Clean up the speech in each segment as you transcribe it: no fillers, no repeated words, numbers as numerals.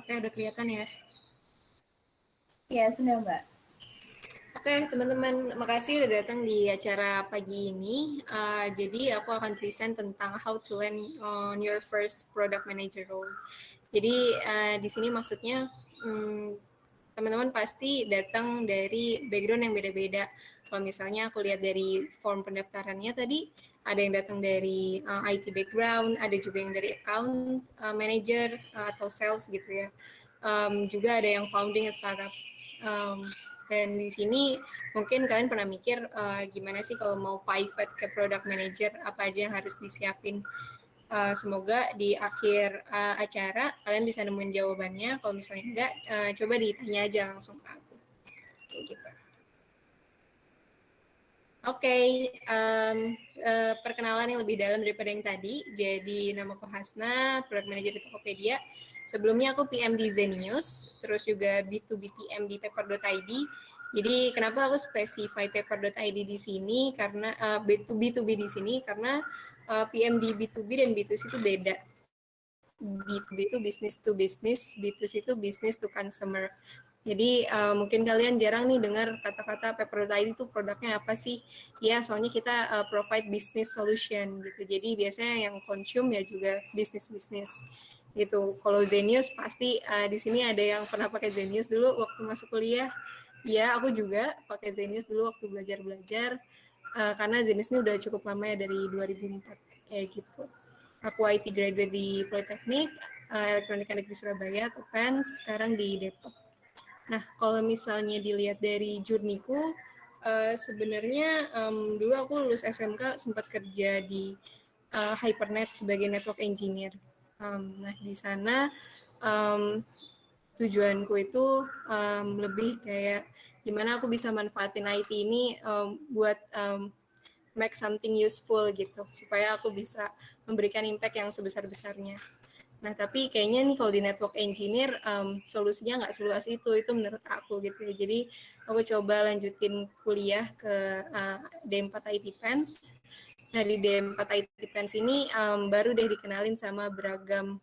Oke, udah kelihatan ya? Iya, sudah Mbak. Oke, teman-teman, makasih udah datang di acara pagi ini. Jadi aku akan present tentang how to land on your first product manager role. Jadi di sini maksudnya teman-teman pasti datang dari background yang beda-beda. Kalau misalnya aku lihat dari form pendaftarannya tadi, ada yang datang dari IT background, ada juga yang dari account manager atau sales gitu ya. Juga ada yang founding startup. Dan di sini mungkin kalian pernah mikir gimana sih kalau mau pivot ke product manager, apa aja yang harus disiapin. Semoga di akhir acara kalian bisa nemuin jawabannya. Kalau misalnya enggak, coba ditanya aja langsung ke aku. Kayak gitu. Oke, perkenalan yang lebih dalam daripada yang tadi. Jadi nama aku Hasna, Product Manager di Tokopedia. Sebelumnya aku PM di Zenius, terus juga B2B PM di Paper.id. Jadi kenapa aku specify Paper.id di sini karena B2B di sini karena PM di B2B dan B2C itu beda. B2B itu business to business, B2C itu business to consumer. Jadi mungkin kalian jarang nih dengar kata-kata Paper.id itu produknya apa sih? Ya, soalnya kita provide business solution gitu. Jadi biasanya yang consume ya juga bisnis-bisnis gitu. Kalau Zenius pasti di sini ada yang pernah pakai Zenius dulu waktu masuk kuliah. Ya, aku juga pakai Zenius dulu waktu belajar-belajar. Karena Zenius ini udah cukup lama ya dari 2004 kayak gitu. Aku IT graduate di Politeknik, Elektronika Negeri Surabaya atau PENS, sekarang di Depok. Nah, kalau misalnya dilihat dari journey-ku, sebenarnya dulu aku lulus SMK sempat kerja di Hypernet sebagai network engineer. Nah, di sana tujuanku itu lebih kayak gimana aku bisa manfaatin IT ini buat make something useful gitu, supaya aku bisa memberikan impact yang sebesar-besarnya. Nah, tapi kayaknya nih kalau di network engineer solusinya nggak seluas itu menurut aku gitu. Jadi aku coba lanjutin kuliah ke D4 IT Pens. Nah, di D4 IT Pens ini baru deh dikenalin sama beragam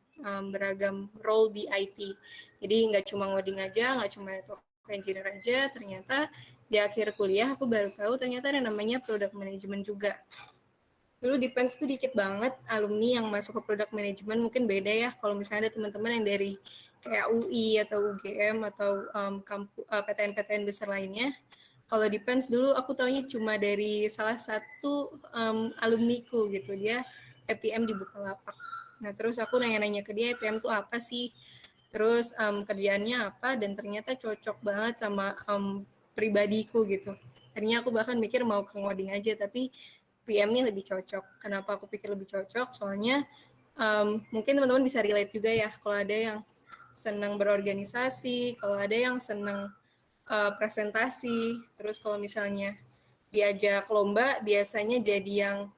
role di IT. Jadi nggak cuma ngoding aja, nggak cuma network engineer aja, ternyata di akhir kuliah aku baru tahu ternyata ada namanya product management juga. Dulu di PENS tuh dikit banget alumni yang masuk ke product management, mungkin beda ya kalau misalnya ada teman-teman yang dari kayak UI atau UGM atau PTN-PTN besar lainnya. Kalau di PENS dulu aku taunya cuma dari salah satu alumniku gitu, dia EPM di Bukalapak. Nah terus aku nanya-nanya ke dia EPM tuh apa sih, terus kerjaannya apa, dan ternyata cocok banget sama pribadiku gitu. Tadinya aku bahkan mikir mau ke ngoding aja, tapi PM-nya lebih cocok. Kenapa aku pikir lebih cocok? Soalnya mungkin teman-teman bisa relate juga ya, kalau ada yang senang berorganisasi, kalau ada yang senang presentasi, terus kalau misalnya diajak lomba, biasanya jadi yang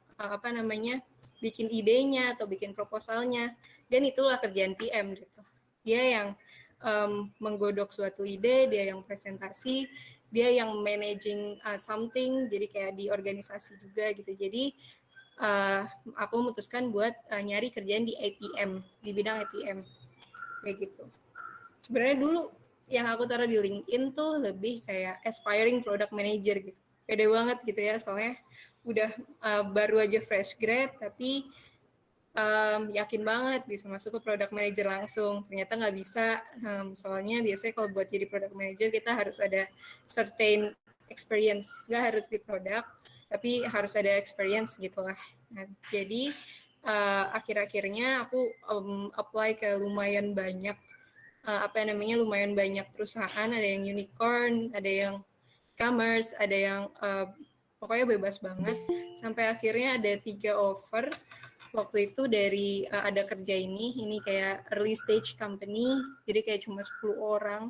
bikin idenya atau bikin proposalnya, dan itulah kerjaan PM gitu. Dia yang menggodok suatu ide, dia yang presentasi, dia yang managing something, jadi kayak di organisasi juga gitu. Jadi aku memutuskan buat nyari kerjaan di APM, di bidang APM kayak gitu. Sebenarnya dulu yang aku taruh di LinkedIn tuh lebih kayak aspiring product manager gitu. Pede banget gitu ya, soalnya udah baru aja fresh grad, tapi yakin banget bisa masuk ke product manager langsung. Ternyata nggak bisa, soalnya biasanya kalau buat jadi product manager kita harus ada certain experience, nggak harus di produk, tapi harus ada experience gitu lah. Nah, jadi akhir-akhirnya aku apply ke lumayan banyak lumayan banyak perusahaan, ada yang unicorn, ada yang e-commerce, ada yang pokoknya bebas banget. Sampai akhirnya ada 3 offer waktu itu dari ada kerja ini kayak early stage company, jadi kayak cuma 10 orang.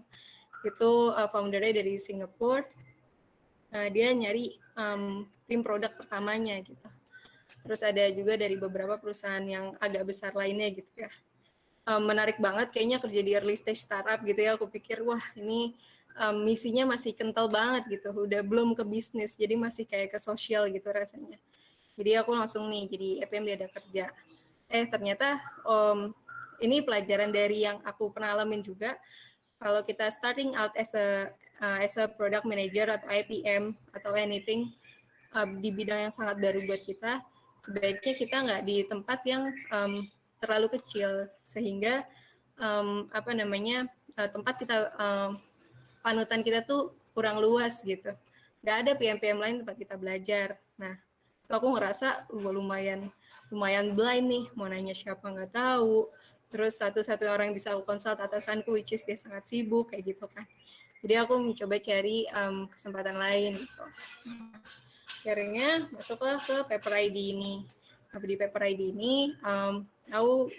Itu foundernya dari Singapura. Dia nyari tim produk pertamanya gitu. Terus ada juga dari beberapa perusahaan yang agak besar lainnya gitu ya. Menarik banget kayaknya kerja di early stage startup gitu ya. Aku pikir wah ini misinya masih kental banget gitu, udah belum ke bisnis, jadi masih kayak ke sosial gitu rasanya. Jadi aku langsung nih jadi EPM dia ada kerja. Ternyata ini pelajaran dari yang aku pernah alamin juga. Kalau kita starting out as a product manager atau IPM atau anything di bidang yang sangat baru buat kita, sebaiknya kita nggak di tempat yang terlalu kecil sehingga tempat kita panutan kita tuh kurang luas gitu. Nggak ada PM-PM lain tempat kita belajar. Nah, so aku ngerasa lumayan blind nih, mau nanya siapa nggak tahu. Terus satu-satu orang yang bisa aku konsult atasanku, which is dia sangat sibuk kayak gitu kan. Jadi aku mencoba cari kesempatan lain gitu. Akhirnya masuklah ke Paper ID ini. Di Paper ID ini, aku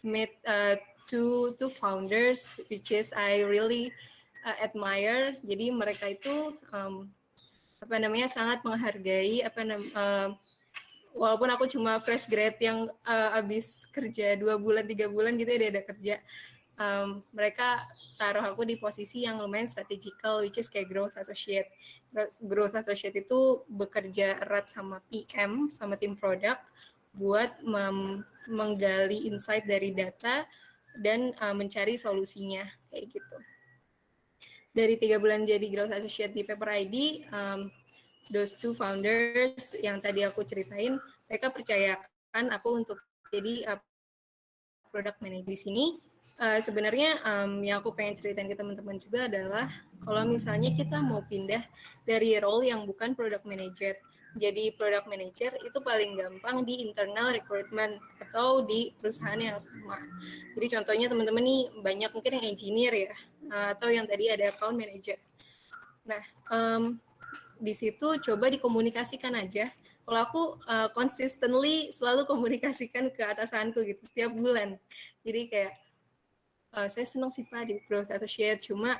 met two founders, which is I really admire. Jadi mereka itu sangat menghargai walaupun aku cuma fresh grade yang habis kerja 2 bulan 3 bulan gitu ya, dia ada kerja. Mereka taruh aku di posisi yang lumayan strategical, which is kayak growth associate. Growth associate itu bekerja erat sama PM, sama tim product buat menggali insight dari data dan mencari solusinya kayak gitu. Dari 3 bulan jadi growth associate di Paper ID, those two founders yang tadi aku ceritain, mereka percayakan aku untuk jadi product manager di sini. Sebenarnya yang aku pengen ceritain ke teman-teman juga adalah kalau misalnya kita mau pindah dari role yang bukan product manager jadi product manager, itu paling gampang di internal recruitment atau di perusahaan yang sama. Jadi contohnya teman-teman nih banyak mungkin yang engineer ya, atau yang tadi ada account manager. Nah, di situ coba dikomunikasikan aja. Kalau aku consistently selalu komunikasikan ke atasanku gitu setiap bulan. Jadi kayak saya senang sih Pak di growth associate, cuma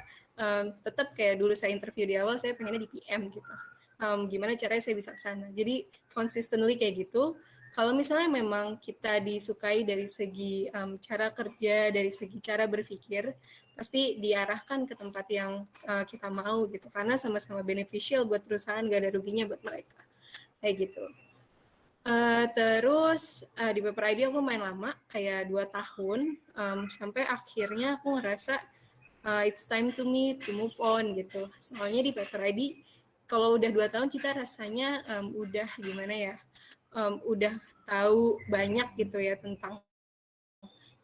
tetap kayak dulu saya interview di awal saya pengennya di PM gitu. Gimana caranya saya bisa ke sana. Jadi consistently kayak gitu. Kalau misalnya memang kita disukai dari segi cara kerja, dari segi cara berpikir, pasti diarahkan ke tempat yang kita mau gitu. Karena sama-sama beneficial buat perusahaan, gak ada ruginya buat mereka. Kayak gitu. Terus di Paper ID aku main lama, kayak 2 tahun, sampai akhirnya aku ngerasa it's time to me to move on gitu. Soalnya di Paper ID, kalau udah 2 tahun kita rasanya udah gimana ya, udah tahu banyak gitu ya tentang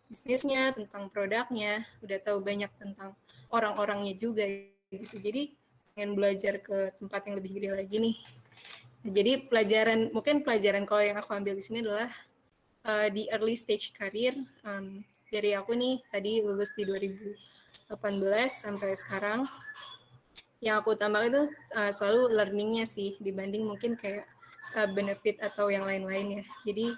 bisnisnya, tentang produknya, udah tahu banyak tentang orang-orangnya juga gitu. Jadi pengen belajar ke tempat yang lebih gede lagi nih. Jadi pelajaran kalau yang aku ambil di sini adalah di early stage karir. Dari aku nih tadi lulus di 2018 sampai sekarang, yang aku tambah itu selalu learning-nya sih dibanding mungkin kayak benefit atau yang lain-lain ya. Jadi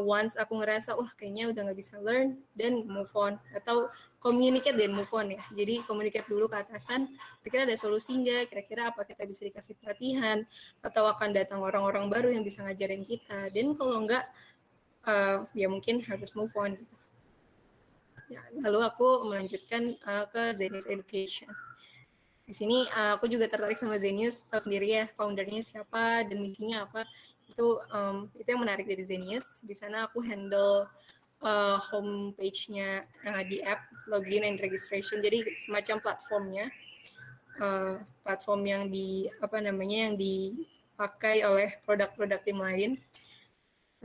once aku ngerasa wah kayaknya udah nggak bisa learn, dan move on, atau communicate dan move on ya. Jadi communicate dulu ke atasan, kira-kira ada solusi nggak, kira-kira apa kita bisa dikasih pelatihan, atau akan datang orang-orang baru yang bisa ngajarin kita. Dan kalau nggak, ya mungkin harus move on gitu. Ya, lalu aku melanjutkan ke Zenius Education. Di sini aku juga tertarik sama Zenius, tahu sendiri ya foundernya siapa dan misinya apa. Itu yang menarik dari Zenius. Di sana aku handle homepage-nya di app, login and registration. Jadi semacam platformnya, platform yang yang dipakai oleh produk-produk tim lain.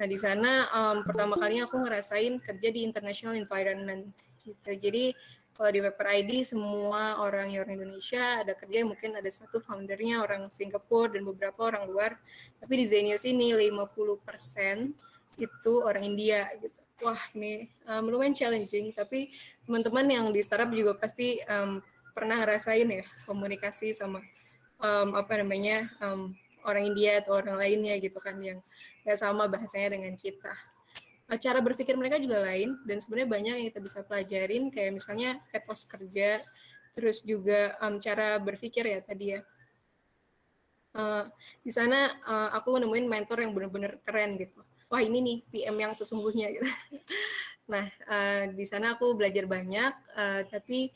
Nah di sana pertama kalinya aku ngerasain kerja di international environment gitu. Jadi kalau di Paper ID semua orang Indonesia, ada kerja mungkin ada satu foundernya orang Singapura dan beberapa orang luar. Tapi di Zenius ini 50% itu orang India gitu. Wah ini lumayan challenging, tapi teman-teman yang di startup juga pasti pernah ngerasain ya komunikasi sama orang India atau orang lainnya gitu kan yang gak sama bahasanya dengan kita. Cara berpikir mereka juga lain, dan sebenarnya banyak yang kita bisa pelajarin, kayak misalnya etos kerja, terus juga cara berpikir ya tadi ya. Di sana aku nemuin mentor yang benar-benar keren gitu. Wah ini nih PM yang sesungguhnya gitu. Nah di sana aku belajar banyak, tapi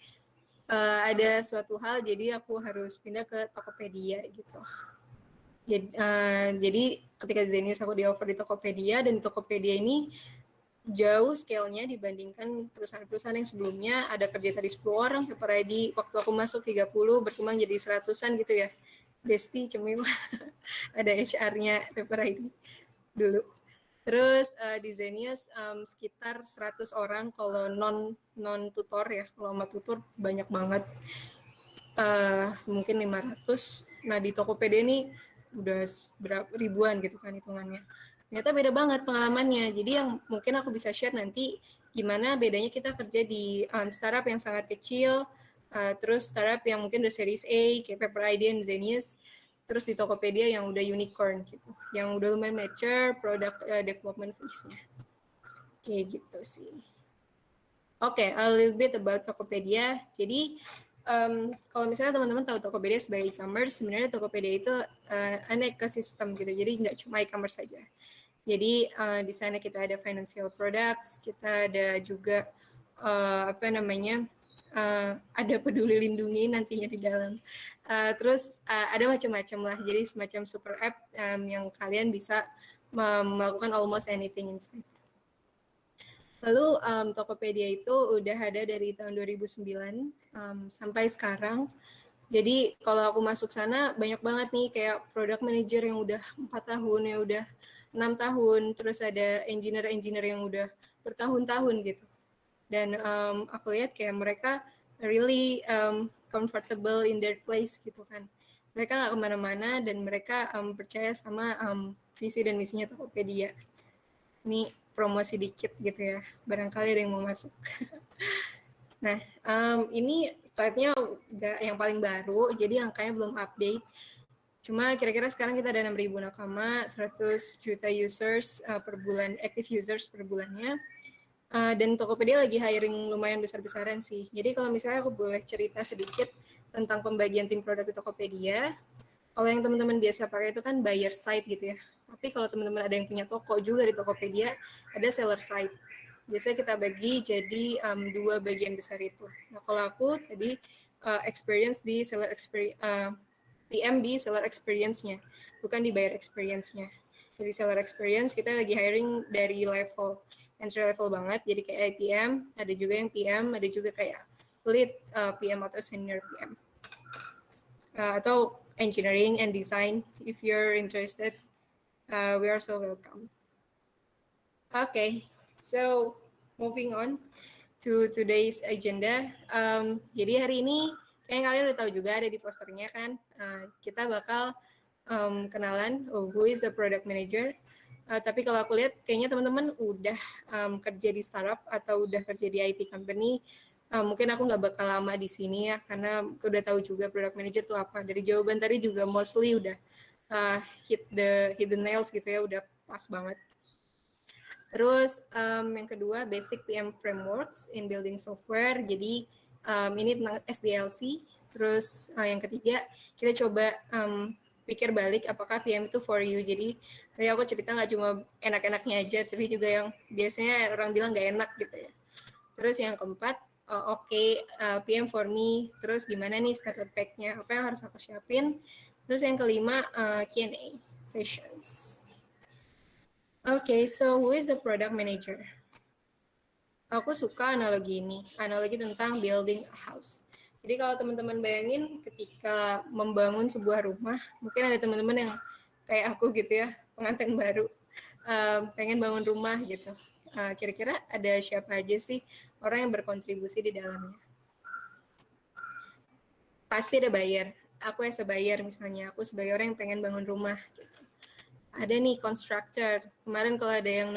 ada suatu hal jadi aku harus pindah ke Tokopedia gitu. Jadi ketika Zenius aku di offer di Tokopedia, dan Tokopedia ini jauh scale-nya dibandingkan perusahaan-perusahaan yang sebelumnya ada kerja tadi 10 orang, Paper ID waktu aku masuk 30 berkembang jadi 100-an gitu ya. Desti cemil ada HR-nya Paper ID dulu. Terus di Zenius sekitar 100 orang kalau non tutor ya, kalau sama tutor banyak banget. Mungkin 500. Nah di Tokopedia ini udah berapa ribuan gitu kan hitungannya. Ternyata beda banget pengalamannya. Jadi yang mungkin aku bisa share nanti gimana bedanya kita kerja di startup yang sangat kecil, terus startup yang mungkin udah series A kayak Paper ID dan Zenius, terus di Tokopedia yang udah unicorn gitu, yang udah lumayan mature product development phase-nya. Kayak gitu sih. Oke, a little bit about Tokopedia. Jadi kalau misalnya teman-teman tahu Tokopedia sebagai e-commerce, sebenarnya Tokopedia itu an ekosistem gitu. Jadi nggak cuma e-commerce saja. Jadi di sana kita ada financial products, kita ada juga ada peduli lindungi nantinya di dalam. Terus ada macam-macam lah. Jadi semacam super app yang kalian bisa melakukan almost anything inside. Lalu Tokopedia itu udah ada dari tahun 2009 sampai sekarang. Jadi kalau aku masuk sana banyak banget nih kayak product manager yang udah 4 tahun, yang udah 6 tahun, terus ada engineer yang udah bertahun-tahun gitu. Dan aku lihat kayak mereka really comfortable in their place gitu kan. Mereka nggak kemana-mana dan mereka percaya sama visi dan misinya Tokopedia. Ini promosi dikit gitu ya, barangkali ada yang mau masuk. Nah, ini slide-nya yang paling baru, jadi angkanya belum update. Cuma kira-kira sekarang kita ada 6.000 nakama, 100 juta users per bulan, active users per bulannya. Dan Tokopedia lagi hiring lumayan besar-besaran sih. Jadi kalau misalnya aku boleh cerita sedikit tentang pembagian tim produk di Tokopedia, kalau yang teman-teman biasa pakai itu kan buyer side gitu ya. Tapi kalau teman-teman ada yang punya toko juga di Tokopedia, ada seller side. Biasanya kita bagi jadi 2 bagian besar itu. Nah kalau aku tadi experience di seller experience, PM di seller experience-nya, bukan di buyer experience-nya. Jadi seller experience kita lagi hiring dari level entry level banget, jadi kayak IPM, ada juga yang PM, ada juga kayak lead PM atau senior PM. Atau engineering and design, if you're interested, we are so welcome. Okay, so moving on to today's agenda. Jadi hari ini, kayak kalian udah tahu juga ada di posternya kan, kita bakal kenalan who is a product manager. Tapi kalau aku lihat, kayaknya teman-teman udah kerja di startup atau udah kerja di IT company. Mungkin aku nggak bakal lama di sini ya, karena udah tahu juga product manager itu apa. Dari jawaban tadi juga mostly udah hit the nails gitu ya, udah pas banget. Terus yang kedua, basic PM frameworks in building software. Jadi ini tentang SDLC. Terus yang ketiga, kita coba pikir balik apakah PM itu for you. Jadi tadi aku cerita nggak cuma enak-enaknya aja, tapi juga yang biasanya orang bilang nggak enak gitu ya. Terus yang keempat, PM for me. Terus gimana nih starter pack-nya, apa yang harus aku siapin. Terus yang kelima, Q&A sessions. Okay, so who is the product manager? Aku suka analogi ini, analogi tentang building a house. Jadi kalau teman-teman bayangin ketika membangun sebuah rumah, mungkin ada teman-teman yang kayak aku gitu ya, pengantin baru, pengen bangun rumah gitu. Kira-kira ada siapa aja sih orang yang berkontribusi di dalamnya? Pasti ada buyer. Aku as a buyer misalnya, aku sebagai orang yang pengen bangun rumah. Gitu. Ada nih constructor. Kemarin kalau ada yang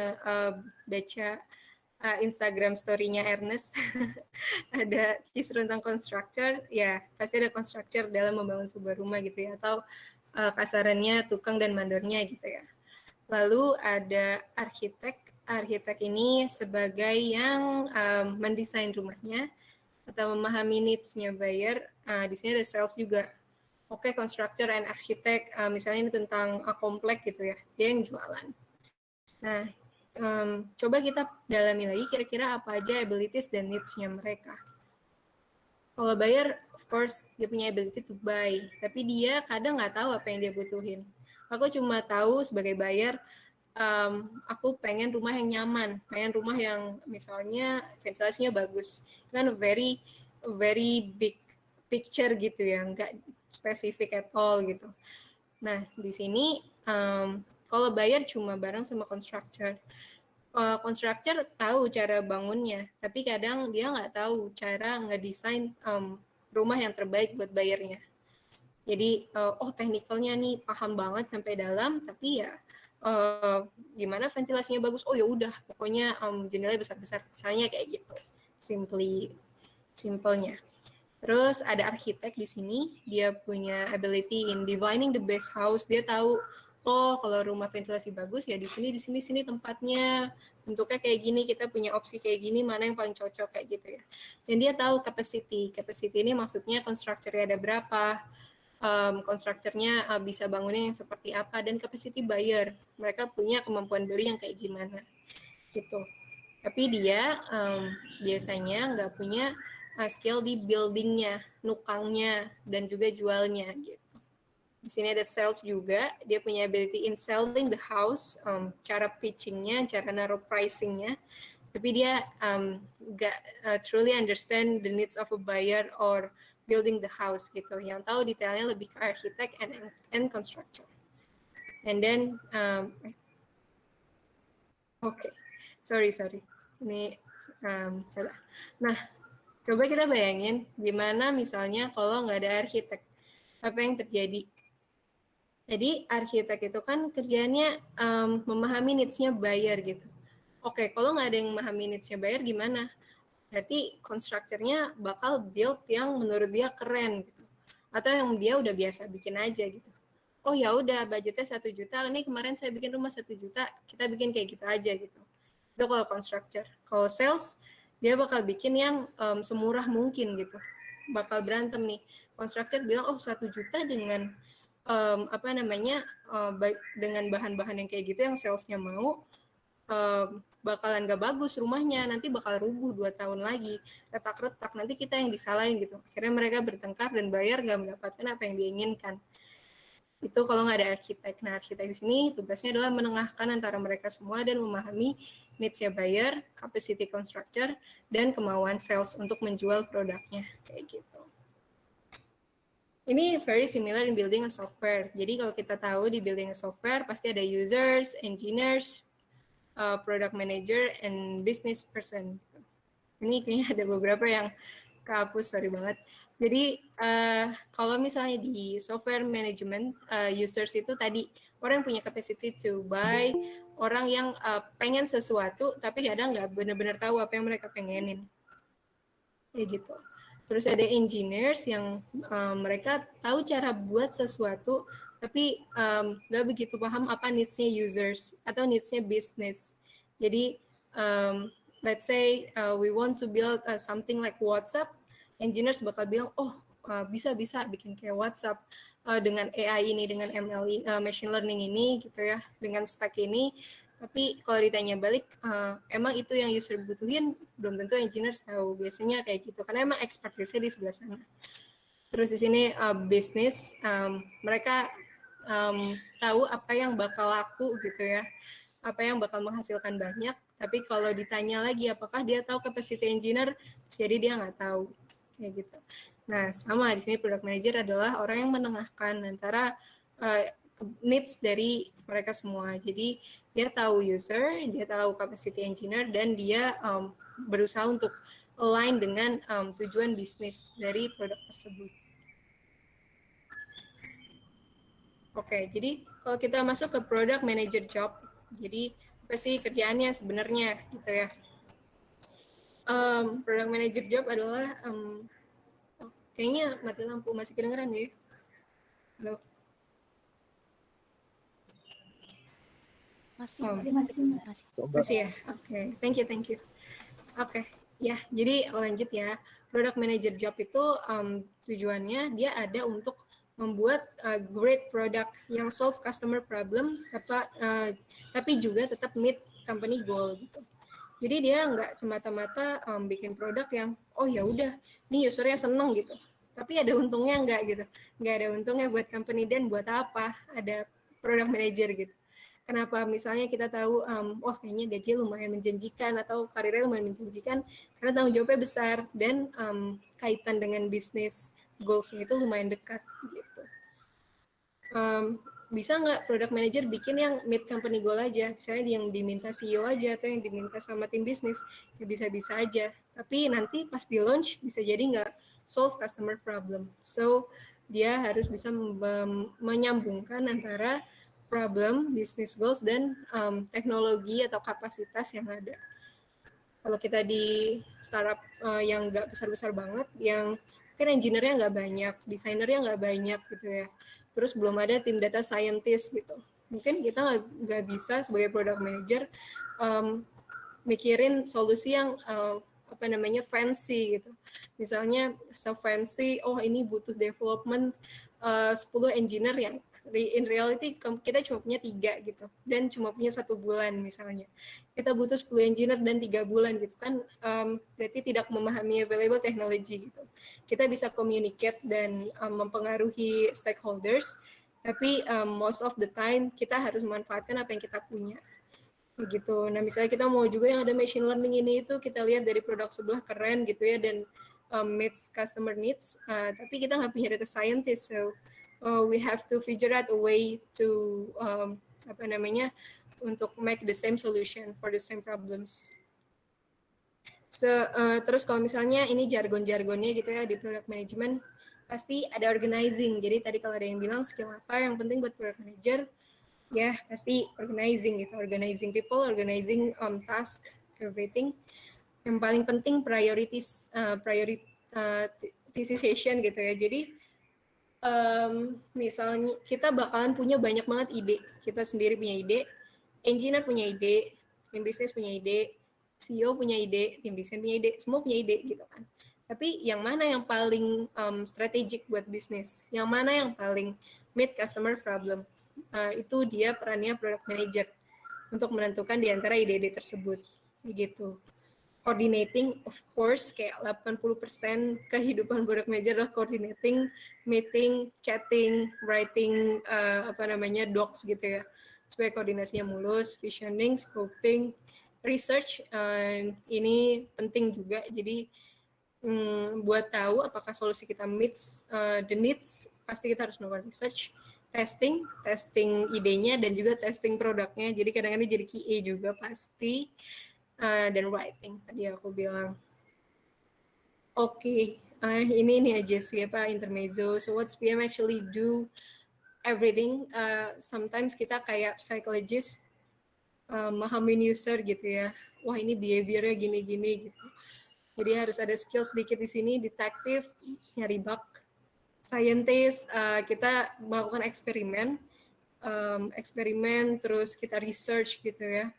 baca Instagram story-nya Ernest, ada kisru tentang constructor, ya pasti ada constructor dalam membangun sebuah rumah gitu ya, atau kasarannya tukang dan mandornya gitu ya. Lalu ada arsitek ini sebagai yang mendesain rumahnya atau memahami needs-nya buyer. Di sini ada sales juga. Oke, constructor and arsitek, misalnya ini tentang komplek gitu ya, dia yang jualan. Nah, coba kita dalami lagi kira-kira apa aja abilities dan needs-nya mereka. Kalau buyer, of course, dia punya ability to buy, tapi dia kadang nggak tahu apa yang dia butuhin. Aku cuma tahu sebagai buyer, aku pengen rumah yang nyaman, pengen rumah yang misalnya ventilasinya bagus, kan very very big picture gitu ya, nggak spesifik at all gitu. Nah di sini kalau bayar cuma bareng sama constructor. Constructor tahu cara bangunnya, tapi kadang dia nggak tahu cara ngedesain rumah yang terbaik buat bayarnya. Jadi teknikalnya nih paham banget sampai dalam, tapi ya gimana ventilasinya bagus? Oh ya udah, pokoknya jendelanya besar-besar, misalnya kayak gitu. Simpelnya. Terus ada arsitek di sini, dia punya ability in designing the best house. Dia tahu, oh kalau rumah ventilasi bagus ya di sini tempatnya, bentuknya kayak gini, kita punya opsi kayak gini, mana yang paling cocok kayak gitu ya. Dan dia tahu capacity. Capacity ini maksudnya constructor-nya ada berapa, constructor-nya bisa bangunnya yang seperti apa, dan capacity buyer. Mereka punya kemampuan beli yang kayak gimana gitu. Tapi dia biasanya nggak punya skill di buildingnya, nukangnya, dan juga jualnya gitu. Di sini ada sales juga, dia punya ability in selling the house, cara pitchingnya, cara naruh pricingnya, tapi dia nggak truly understand the needs of a buyer or building the house gitu. Yang tahu detailnya lebih ke architect and construction. And then, sorry, ini salah. Nah, coba kita bayangin gimana misalnya kalau nggak ada arsitek, apa yang terjadi? Jadi arsitek itu kan kerjanya memahami needs-nya buyer gitu. Oke, kalau nggak ada yang memahami needs-nya buyer gimana? Berarti constructor-nya bakal build yang menurut dia keren gitu, atau yang dia udah biasa bikin aja gitu. Oh ya udah, budgetnya 1 juta, ini kemarin saya bikin rumah 1 juta, kita bikin kayak gitu aja gitu. Itu kalau constructor. Kalau sales, dia bakal bikin yang semurah mungkin gitu. Bakal berantem nih. Constructor bilang, oh 1 juta dengan dengan bahan-bahan yang kayak gitu yang salesnya mau, bakalan gak bagus rumahnya, nanti bakal rubuh 2 tahun lagi, retak-retak, nanti kita yang disalahin gitu. Akhirnya mereka bertengkar dan buyer gak mendapatkan apa yang diinginkan. Itu kalau nggak ada arsitek. Nah, arsitek di sini tugasnya adalah menengahkan antara mereka semua dan memahami needs-nya buyer, capacity constructor, dan kemauan sales untuk menjual produknya. Kayak gitu. Ini very similar in building a software. Jadi kalau kita tahu di building a software, pasti ada users, engineers, product manager, and business person. Ini kayaknya ada beberapa yang kehapus, sorry banget. Jadi kalau misalnya di software management, users itu tadi orang yang punya capacity to buy, orang yang pengen sesuatu tapi kadang nggak benar-benar tahu apa yang mereka pengenin. Kayak gitu. Terus ada engineers yang mereka tahu cara buat sesuatu tapi nggak begitu paham apa needs-nya users atau needs-nya business. Jadi let's say we want to build something like WhatsApp, engineers bakal bilang, oh bisa bikin kayak WhatsApp dengan AI ini, dengan ML, machine learning ini gitu ya, dengan stack ini. Tapi kalau ditanya balik, emang itu yang user butuhin, belum tentu engineers tahu. Biasanya kayak gitu, karena emang expertise-nya di sebelah sana. Terus di sini bisnis, mereka tahu apa yang bakal laku gitu ya, apa yang bakal menghasilkan banyak. Tapi kalau ditanya lagi apakah dia tahu capacity engineer, jadi dia nggak tahu kayak gitu. Nah sama di sini product manager adalah orang yang menengahkan antara needs dari mereka semua. Jadi dia tahu user, dia tahu capacity engineer, dan dia berusaha untuk align dengan tujuan bisnis dari produk tersebut. Oke, jadi kalau kita masuk ke product manager job, jadi apa sih kerjaannya sebenarnya gitu ya. Product manager job adalah kayaknya mati lampu, masih kedengeran ya? Halo? Masih ya? Oke, thank you. Oke, ya, jadi lanjut ya. Product manager job itu tujuannya dia ada untuk membuat great product yang solve customer problem, tapi juga tetap meet company goal gitu. Jadi dia nggak semata-mata bikin produk yang oh ya udah, nih usernya seneng gitu. Tapi ada untungnya nggak gitu? Nggak ada untungnya buat company, dan buat apa ada product manager gitu? Kenapa misalnya kita tahu, wah kayaknya gaji lumayan menjanjikan atau karirnya lumayan menjanjikan karena tanggung jawabnya besar dan kaitan dengan bisnis goals-nya itu lumayan dekat gitu. Bisa nggak product manager bikin yang mid company goal aja, misalnya yang diminta CEO aja atau yang diminta sama tim bisnis, ya bisa-bisa aja. Tapi nanti pas di launch bisa jadi nggak solve customer problem. So dia harus bisa menyambungkan antara problem, business goals, dan teknologi atau kapasitas yang ada. Kalau kita di startup yang nggak besar-besar banget, yang mungkin engineer-nya nggak banyak, desainernya nggak banyak gitu ya, terus belum ada tim data scientist gitu, mungkin kita nggak bisa sebagai product manager mikirin solusi yang fancy gitu. Misalnya fancy, oh ini butuh development 10 engineer yang in reality kita cuma punya 3 gitu dan cuma punya 1 bulan misalnya. Kita butuh 10 engineer dan 3 bulan gitu kan, berarti tidak memahami available technology gitu. Kita bisa communicate dan mempengaruhi stakeholders, tapi most of the time kita harus memanfaatkan apa yang kita punya gitu. Nah misalnya kita mau juga yang ada machine learning ini itu kita lihat dari produk sebelah keren gitu ya dan meets customer needs, tapi kita nggak punya data scientist, so we have to figure out a way to untuk make the same solution for the same problems. So, terus kalau misalnya ini jargon-jargonnya gitu ya di product management pasti ada organizing. Jadi tadi kalau ada yang bilang skill apa yang penting buat product manager, ya pasti organizing gitu, organizing people, organizing task, everything. Yang paling penting prioritization gitu ya. Jadi misalnya kita bakalan punya banyak banget ide, kita sendiri punya ide, engineer punya ide, tim bisnis punya ide, CEO punya ide, tim desain punya ide, semua punya ide gitu kan. Tapi yang mana yang paling strategik buat bisnis, yang mana yang paling meet customer problem, itu dia perannya product manager untuk menentukan di antara ide-ide tersebut gitu. Coordinating, of course, kayak 80% kehidupan product manager adalah coordinating, meeting, chatting, writing docs gitu ya, supaya koordinasinya mulus, visioning, scoping, research, ini penting juga. Jadi buat tahu apakah solusi kita meets the needs, pasti kita harus melakukan research, testing idenya dan juga testing produknya. Jadi kadang-kadang jadi QA juga pasti, dan writing tadi aku bilang. Oke, ini aja sih intermezzo. So what's PM actually do everything. Sometimes kita kayak psychologist, mahamin user gitu ya. Wah ini behaviornya gini-gini gitu. Jadi harus ada skill sedikit di sini, detektif, nyari bug, scientist, kita melakukan eksperimen, terus kita research gitu ya,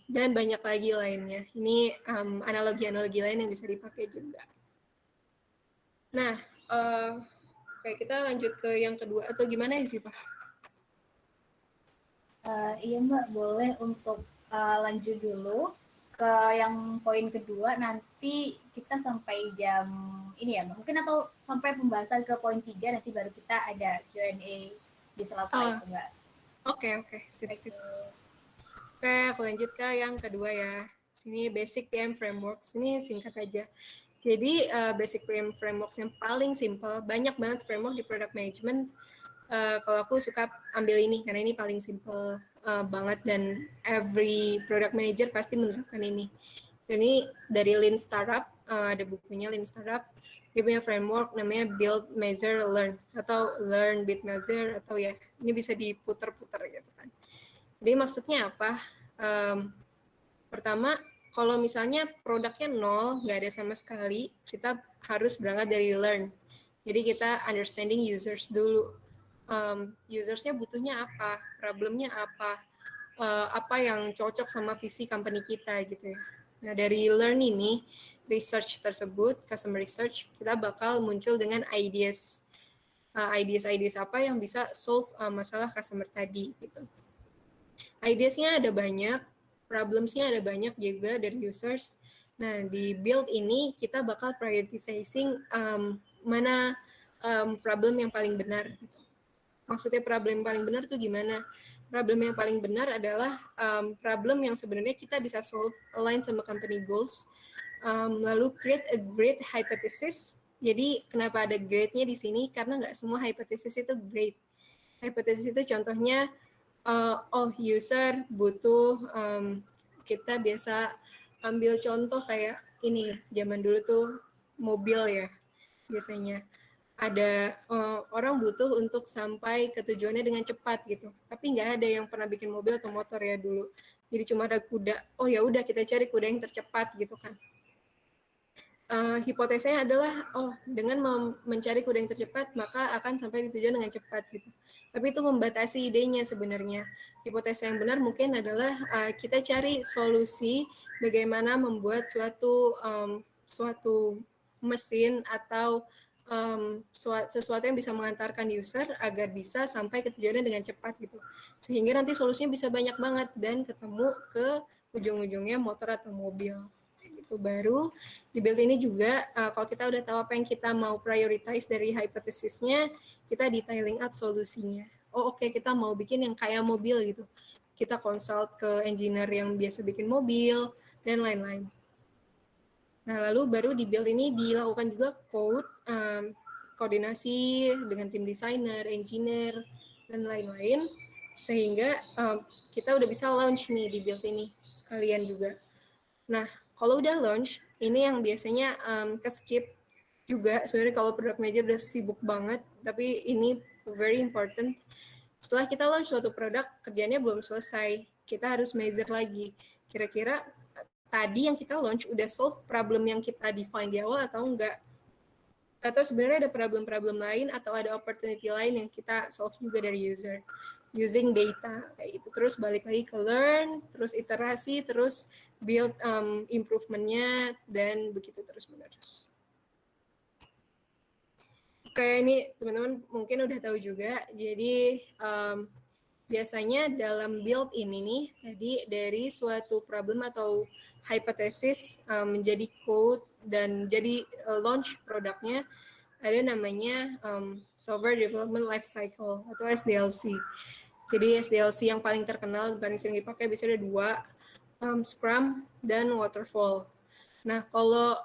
dan banyak lagi lainnya. Ini analogi-analogi lain yang bisa dipakai juga. Nah, oke, kita lanjut ke yang kedua atau gimana ya sih Pak? Iya Mbak, boleh untuk lanjut dulu ke yang poin kedua, nanti kita sampai jam ini ya, mungkin atau sampai pembahasan ke poin 3, nanti baru kita ada Q&A di sela-sela itu Mbak. Oke, sip. Oke, aku lanjut ke yang kedua ya. Sini basic PM frameworks, ini singkat aja. Jadi basic PM frameworks yang paling simple, banyak banget framework di product management. Kalau aku suka ambil ini karena ini paling simple banget dan every product manager pasti menerapkan ini. Ini dari Lean Startup, ada bukunya Lean Startup. Dia punya framework namanya Build, Measure, Learn, atau Learn, Build, Measure, atau ya ini bisa diputer-puter gitu kan. Jadi maksudnya apa? Pertama, kalau misalnya produknya 0, nggak ada sama sekali, kita harus berangkat dari learn. Jadi kita understanding users dulu. Usersnya butuhnya apa, problemnya apa yang cocok sama visi company kita gitu ya. Nah dari learn ini, research tersebut, customer research, kita bakal muncul dengan ideas apa yang bisa solve masalah customer tadi gitu. Ideasnya ada banyak, problemsnya ada banyak juga dari users. Nah di build ini kita bakal prioritizing mana problem yang paling benar gitu. Maksudnya problem paling benar tuh gimana? problem yang paling benar adalah problem yang sebenarnya kita bisa solve, align sama company goals, lalu create a great hypothesis. Jadi kenapa ada grade-nya di sini? Karena nggak semua hypothesis itu great. Hypothesis itu contohnya, user butuh, kita biasa ambil contoh kayak ini, zaman dulu tuh mobil ya, biasanya ada orang butuh untuk sampai ke tujuannya dengan cepat gitu, tapi nggak ada yang pernah bikin mobil atau motor ya dulu, jadi cuma ada kuda. Oh ya udah, kita cari kuda yang tercepat gitu kan. Hipotesanya adalah, dengan mencari kuda yang tercepat maka akan sampai di tujuan dengan cepat gitu. Tapi itu membatasi idenya sebenarnya. Hipotesa yang benar mungkin adalah kita cari solusi bagaimana membuat suatu mesin atau sesuatu yang bisa mengantarkan user agar bisa sampai ke tujuannya dengan cepat gitu. Sehingga nanti solusinya bisa banyak banget dan ketemu ke ujung-ujungnya motor atau mobil. Itu baru di build ini juga, kalau kita udah tahu apa yang kita mau prioritize dari hipotesisnya, kita detailing out solusinya. Oke, kita mau bikin yang kayak mobil gitu. Kita consult ke engineer yang biasa bikin mobil, dan lain-lain. Nah, lalu baru di build ini dilakukan juga koordinasi dengan tim desainer, engineer, dan lain-lain, sehingga kita udah bisa launch nih di build ini sekalian juga. Nah, kalau udah launch, ini yang biasanya ke-skip juga. Sebenarnya kalau product manager udah sibuk banget, tapi ini very important. Setelah kita launch suatu produk, kerjanya belum selesai. Kita harus measure lagi. Kira-kira tadi yang kita launch udah solve problem yang kita define di awal atau enggak? Atau sebenarnya ada problem-problem lain atau ada opportunity lain yang kita solve juga dari user. Using data, kayak gitu. Terus balik lagi ke learn, terus iterasi, terus build improvement-nya, dan begitu terus-menerus. Kayak ini teman-teman mungkin udah tahu juga, jadi biasanya dalam build ini nih, tadi dari suatu problem atau hypothesis menjadi code dan jadi launch produknya, ada namanya Software Development Life Cycle atau SDLC. Jadi SDLC yang paling terkenal, paling sering dipakai biasanya ada dua, Scrum dan Waterfall. Nah, kalau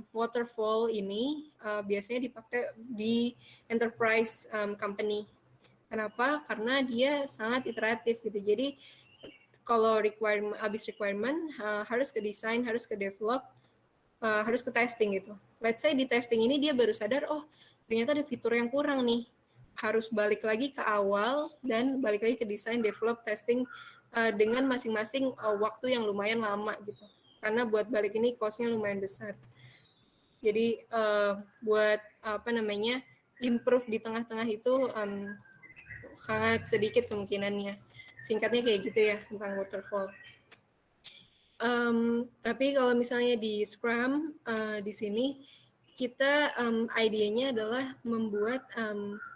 Waterfall ini biasanya dipakai di enterprise company. Kenapa? Karena dia sangat iteratif gitu. Jadi kalau habis requirement harus ke design, harus ke develop, harus ke testing gitu. Let's say di testing ini dia baru sadar, ternyata ada fitur yang kurang nih. Harus balik lagi ke awal dan balik lagi ke design, develop, testing dengan masing-masing waktu yang lumayan lama gitu. Karena buat balik ini cost-nya lumayan besar. Jadi buat improve di tengah-tengah itu sangat sedikit kemungkinannya. Singkatnya kayak gitu ya tentang waterfall. Tapi kalau misalnya di Scrum di sini kita idenya adalah membuat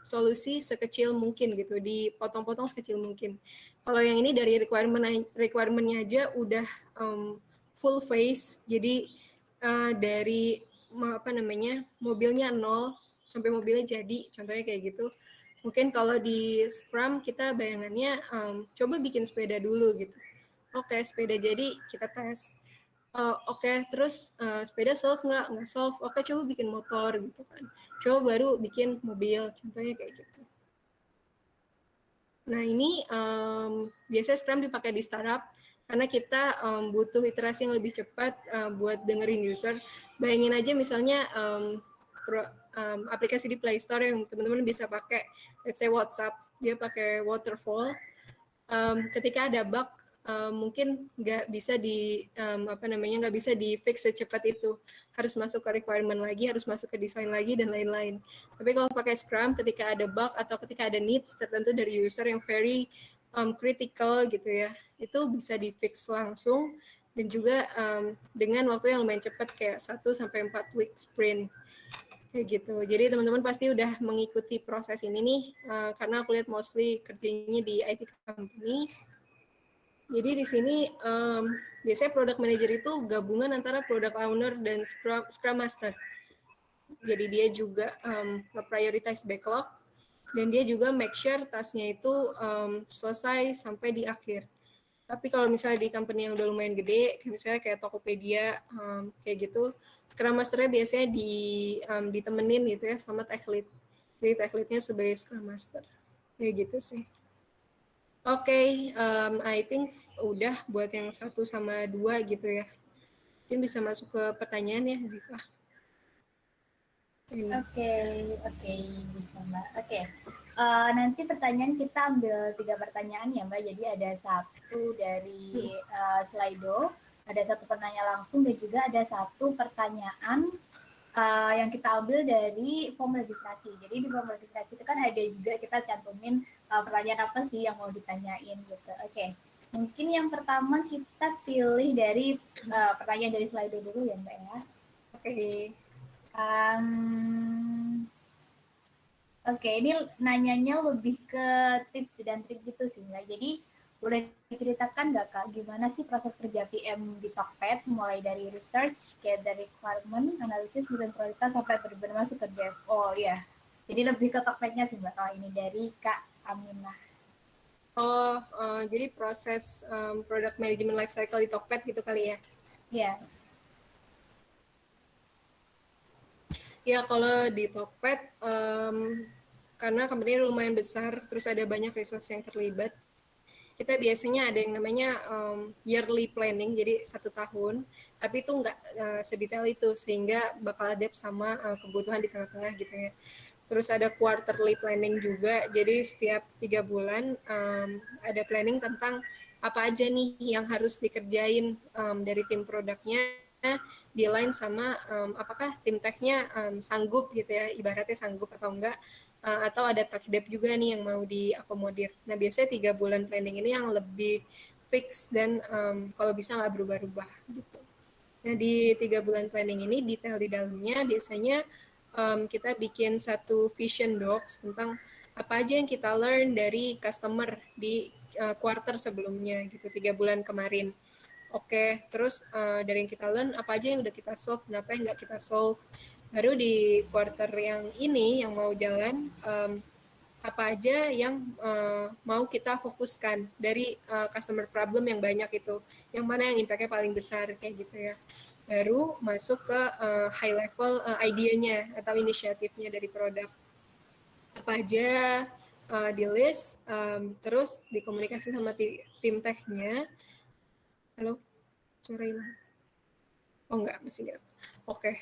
solusi sekecil mungkin gitu, dipotong-potong sekecil mungkin. Kalau yang ini dari requirement-nya aja udah full phase, jadi dari mobilnya 0 sampai mobilnya jadi, contohnya kayak gitu. Mungkin kalau di Scrum kita bayangannya coba bikin sepeda dulu gitu. Oke, sepeda jadi kita tes. Oke, terus sepeda solve nggak solve. Oke, coba bikin motor gitu kan. Coba baru bikin mobil, contohnya kayak gitu. Nah ini biasanya Scrum dipakai di startup karena kita butuh iterasi yang lebih cepat buat dengerin user. Bayangin aja misalnya aplikasi di Play Store yang teman-teman bisa pakai, let's say WhatsApp, dia pakai waterfall. Ketika ada bug mungkin nggak bisa nggak bisa di fix secepat itu, harus masuk ke requirement lagi, harus masuk ke desain lagi dan lain-lain. Tapi kalau pakai Scrum, ketika ada bug atau ketika ada needs tertentu dari user yang very critical gitu ya, itu bisa di fix langsung dan juga dengan waktu yang lumayan cepat kayak 1-4 week sprint kayak gitu. Jadi teman-teman pasti udah mengikuti proses ini nih karena aku lihat mostly kerjanya di IT company. Jadi di sini biasanya product manager itu gabungan antara product owner dan Scrum Master. Jadi dia juga nge-prioritize backlog, dan dia juga make sure tasnya itu selesai sampai di akhir. Tapi kalau misalnya di company yang udah lumayan gede, kayak misalnya kayak Tokopedia, kayak gitu, Scrum Master-nya biasanya ditemenin gitu ya sama tech lead. Jadi tech lead-nya sebagai Scrum Master. Kayak gitu sih. Oke, I think udah buat yang 1 sama 2 gitu ya. Mungkin bisa masuk ke pertanyaan ya, Ziva. Oke, bisa Mbak. Oke. Nanti pertanyaan kita ambil 3 pertanyaan ya Mbak. Jadi ada 1 dari Slido, ada 1 penanya langsung dan juga ada 1 pertanyaan yang kita ambil dari form registrasi. Jadi di form registrasi itu kan ada juga kita cantumin pertanyaan apa sih yang mau ditanyain gitu. Oke. Mungkin yang pertama kita pilih dari pertanyaan dari Slido dulu ya Mbak ya. Oke. Oke, ini nanyanya lebih ke tips dan trik gitu sih Mbak. Jadi boleh diceritakan nggak Kak, gimana sih proses kerja PM di Tokped, mulai dari research, gather requirement, analisis, kemudian prioritas, sampai benar-benar masuk ke dev. Oh iya, jadi lebih ke Tokpednya sih Mbak, kalau ini dari Kak Aminah. Oh, jadi proses product management life cycle di Tokped gitu kali ya? Iya. Ya, kalau di Tokped, karena company lumayan besar, terus ada banyak resource yang terlibat, kita biasanya ada yang namanya yearly planning, jadi 1 tahun, tapi itu nggak sedetail itu, sehingga bakal adapt sama kebutuhan di tengah-tengah gitu ya. Terus ada quarterly planning juga, jadi setiap 3 bulan ada planning tentang apa aja nih yang harus dikerjain dari tim produknya, di line sama apakah tim tech-nya sanggup gitu ya, ibaratnya sanggup atau enggak, atau ada tech debt juga nih yang mau diakomodir. Nah biasanya 3 bulan planning ini yang lebih fix dan kalau bisa nggak berubah-ubah gitu. Nah di 3 bulan planning ini detail di dalamnya biasanya kita bikin satu vision docs tentang apa aja yang kita learn dari customer di quarter sebelumnya gitu, 3 bulan kemarin. Oke, terus dari yang kita learn apa aja yang udah kita solve, kenapa yang nggak kita solve. Baru di quarter yang ini yang mau jalan, apa aja yang mau kita fokuskan dari customer problem yang banyak itu, yang mana yang impact-nya paling besar kayak gitu ya. Baru masuk ke high level idenya atau inisiatifnya dari produk. Apa aja di list, terus dikomunikasi sama tim tech-nya. Halo, suara hilang. Oh enggak, masih gerak. Oke,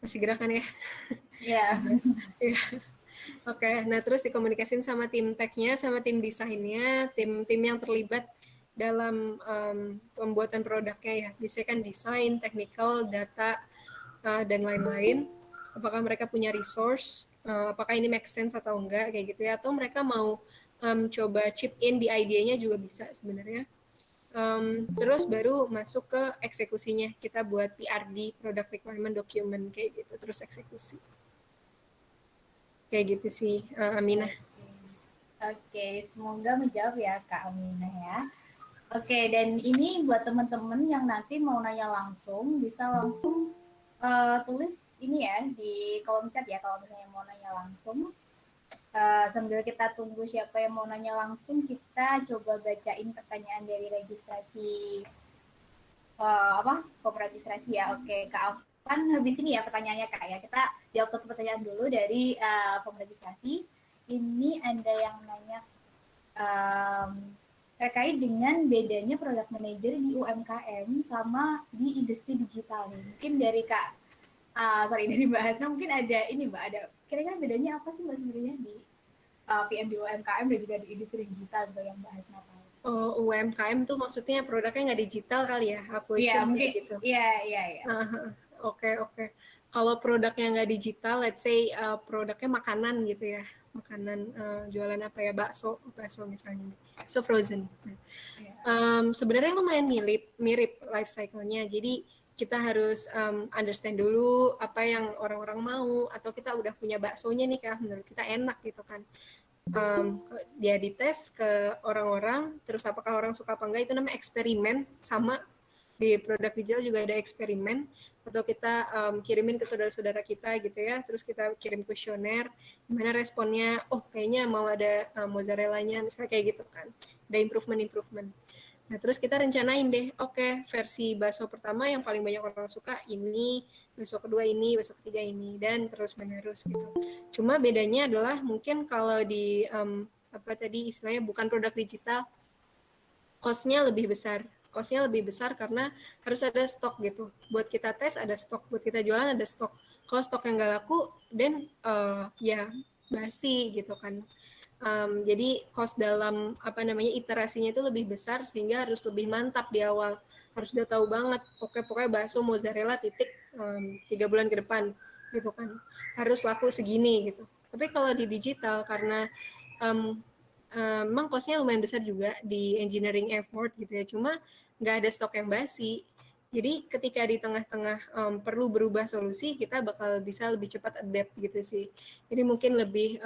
masih gerak kan ya? Iya. Iya. Oke, nah terus dikomunikasin sama tim tech-nya, sama tim desainnya, tim yang terlibat dalam pembuatan produknya ya. Biasanya kan desain, technical, data, dan lain-lain. Apakah mereka punya resource, apakah ini make sense atau enggak, kayak gitu ya. Atau mereka mau coba chip in di idenya juga bisa sebenarnya. Terus baru masuk ke eksekusinya, kita buat PRD, Product Requirement Document, kayak gitu, terus eksekusi. Kayak gitu sih, Aminah. Oke, semoga menjawab ya Kak Aminah ya. Oke, dan ini buat teman-teman yang nanti mau nanya langsung, bisa langsung tulis ini ya di kolom chat ya kalau misalnya mau nanya langsung. Sambil kita tunggu siapa yang mau nanya langsung, kita coba bacain pertanyaan dari registrasi form registrasi ya. Oke, Kak Afan habis ini ya pertanyaannya Kak ya. Kita jawab 1 pertanyaan dulu dari form registrasi. Ini ada yang nanya terkait dengan bedanya product manager di UMKM sama di industri digital nih. Mungkin dari dari Mbak Hasna mungkin ada ini Mbak, ada kira-kira bedanya apa sih Mbak sebenarnya di PM di UMKM dan juga di industri digital gitu yang Mbak Hasna tahu. UMKM tuh maksudnya produknya nggak digital kali ya, aku Iya, mungkin gitu. Iya. Oke. Kalau produknya nggak digital, let's say produknya makanan gitu ya, makanan jualan apa ya, bakso misalnya, bakso frozen. Sebenarnya lumayan mirip life cycle-nya. Jadi kita harus understand dulu apa yang orang-orang mau, atau kita udah punya baksonya nih Kak, menurut kita enak gitu kan. Dia dites ke orang-orang, terus apakah orang suka apa enggak, itu namanya eksperimen sama di produk digital juga ada eksperimen, atau kita kirimin ke saudara-saudara kita gitu ya, terus kita kirim kuesioner, gimana responnya, oh kayaknya mau ada mozzarellanya, misalnya kayak gitu kan, ada improvement. Nah, terus kita rencanain deh, oke, versi bakso pertama yang paling banyak orang suka ini, bakso kedua ini, bakso ketiga ini, dan terus menerus gitu. Cuma bedanya adalah mungkin kalau di apa tadi istilahnya bukan produk digital, cost-nya lebih besar. Cost-nya lebih besar karena harus ada stok gitu. Buat kita tes ada stok, buat kita jualan ada stok. Kalau stok yang nggak laku, dan ya basi gitu kan. Jadi cost dalam apa namanya iterasinya itu lebih besar, sehingga harus lebih mantap di awal, harus udah tahu banget pokoknya bakso mozzarella titik 3 bulan ke depan gitu kan, harus laku segini gitu. Tapi kalau di digital karena um, memang costnya lumayan besar juga di engineering effort gitu ya, cuma nggak ada stok yang basi. Jadi ketika di tengah-tengah perlu berubah solusi, kita bakal bisa lebih cepat adapt gitu sih. Jadi mungkin lebih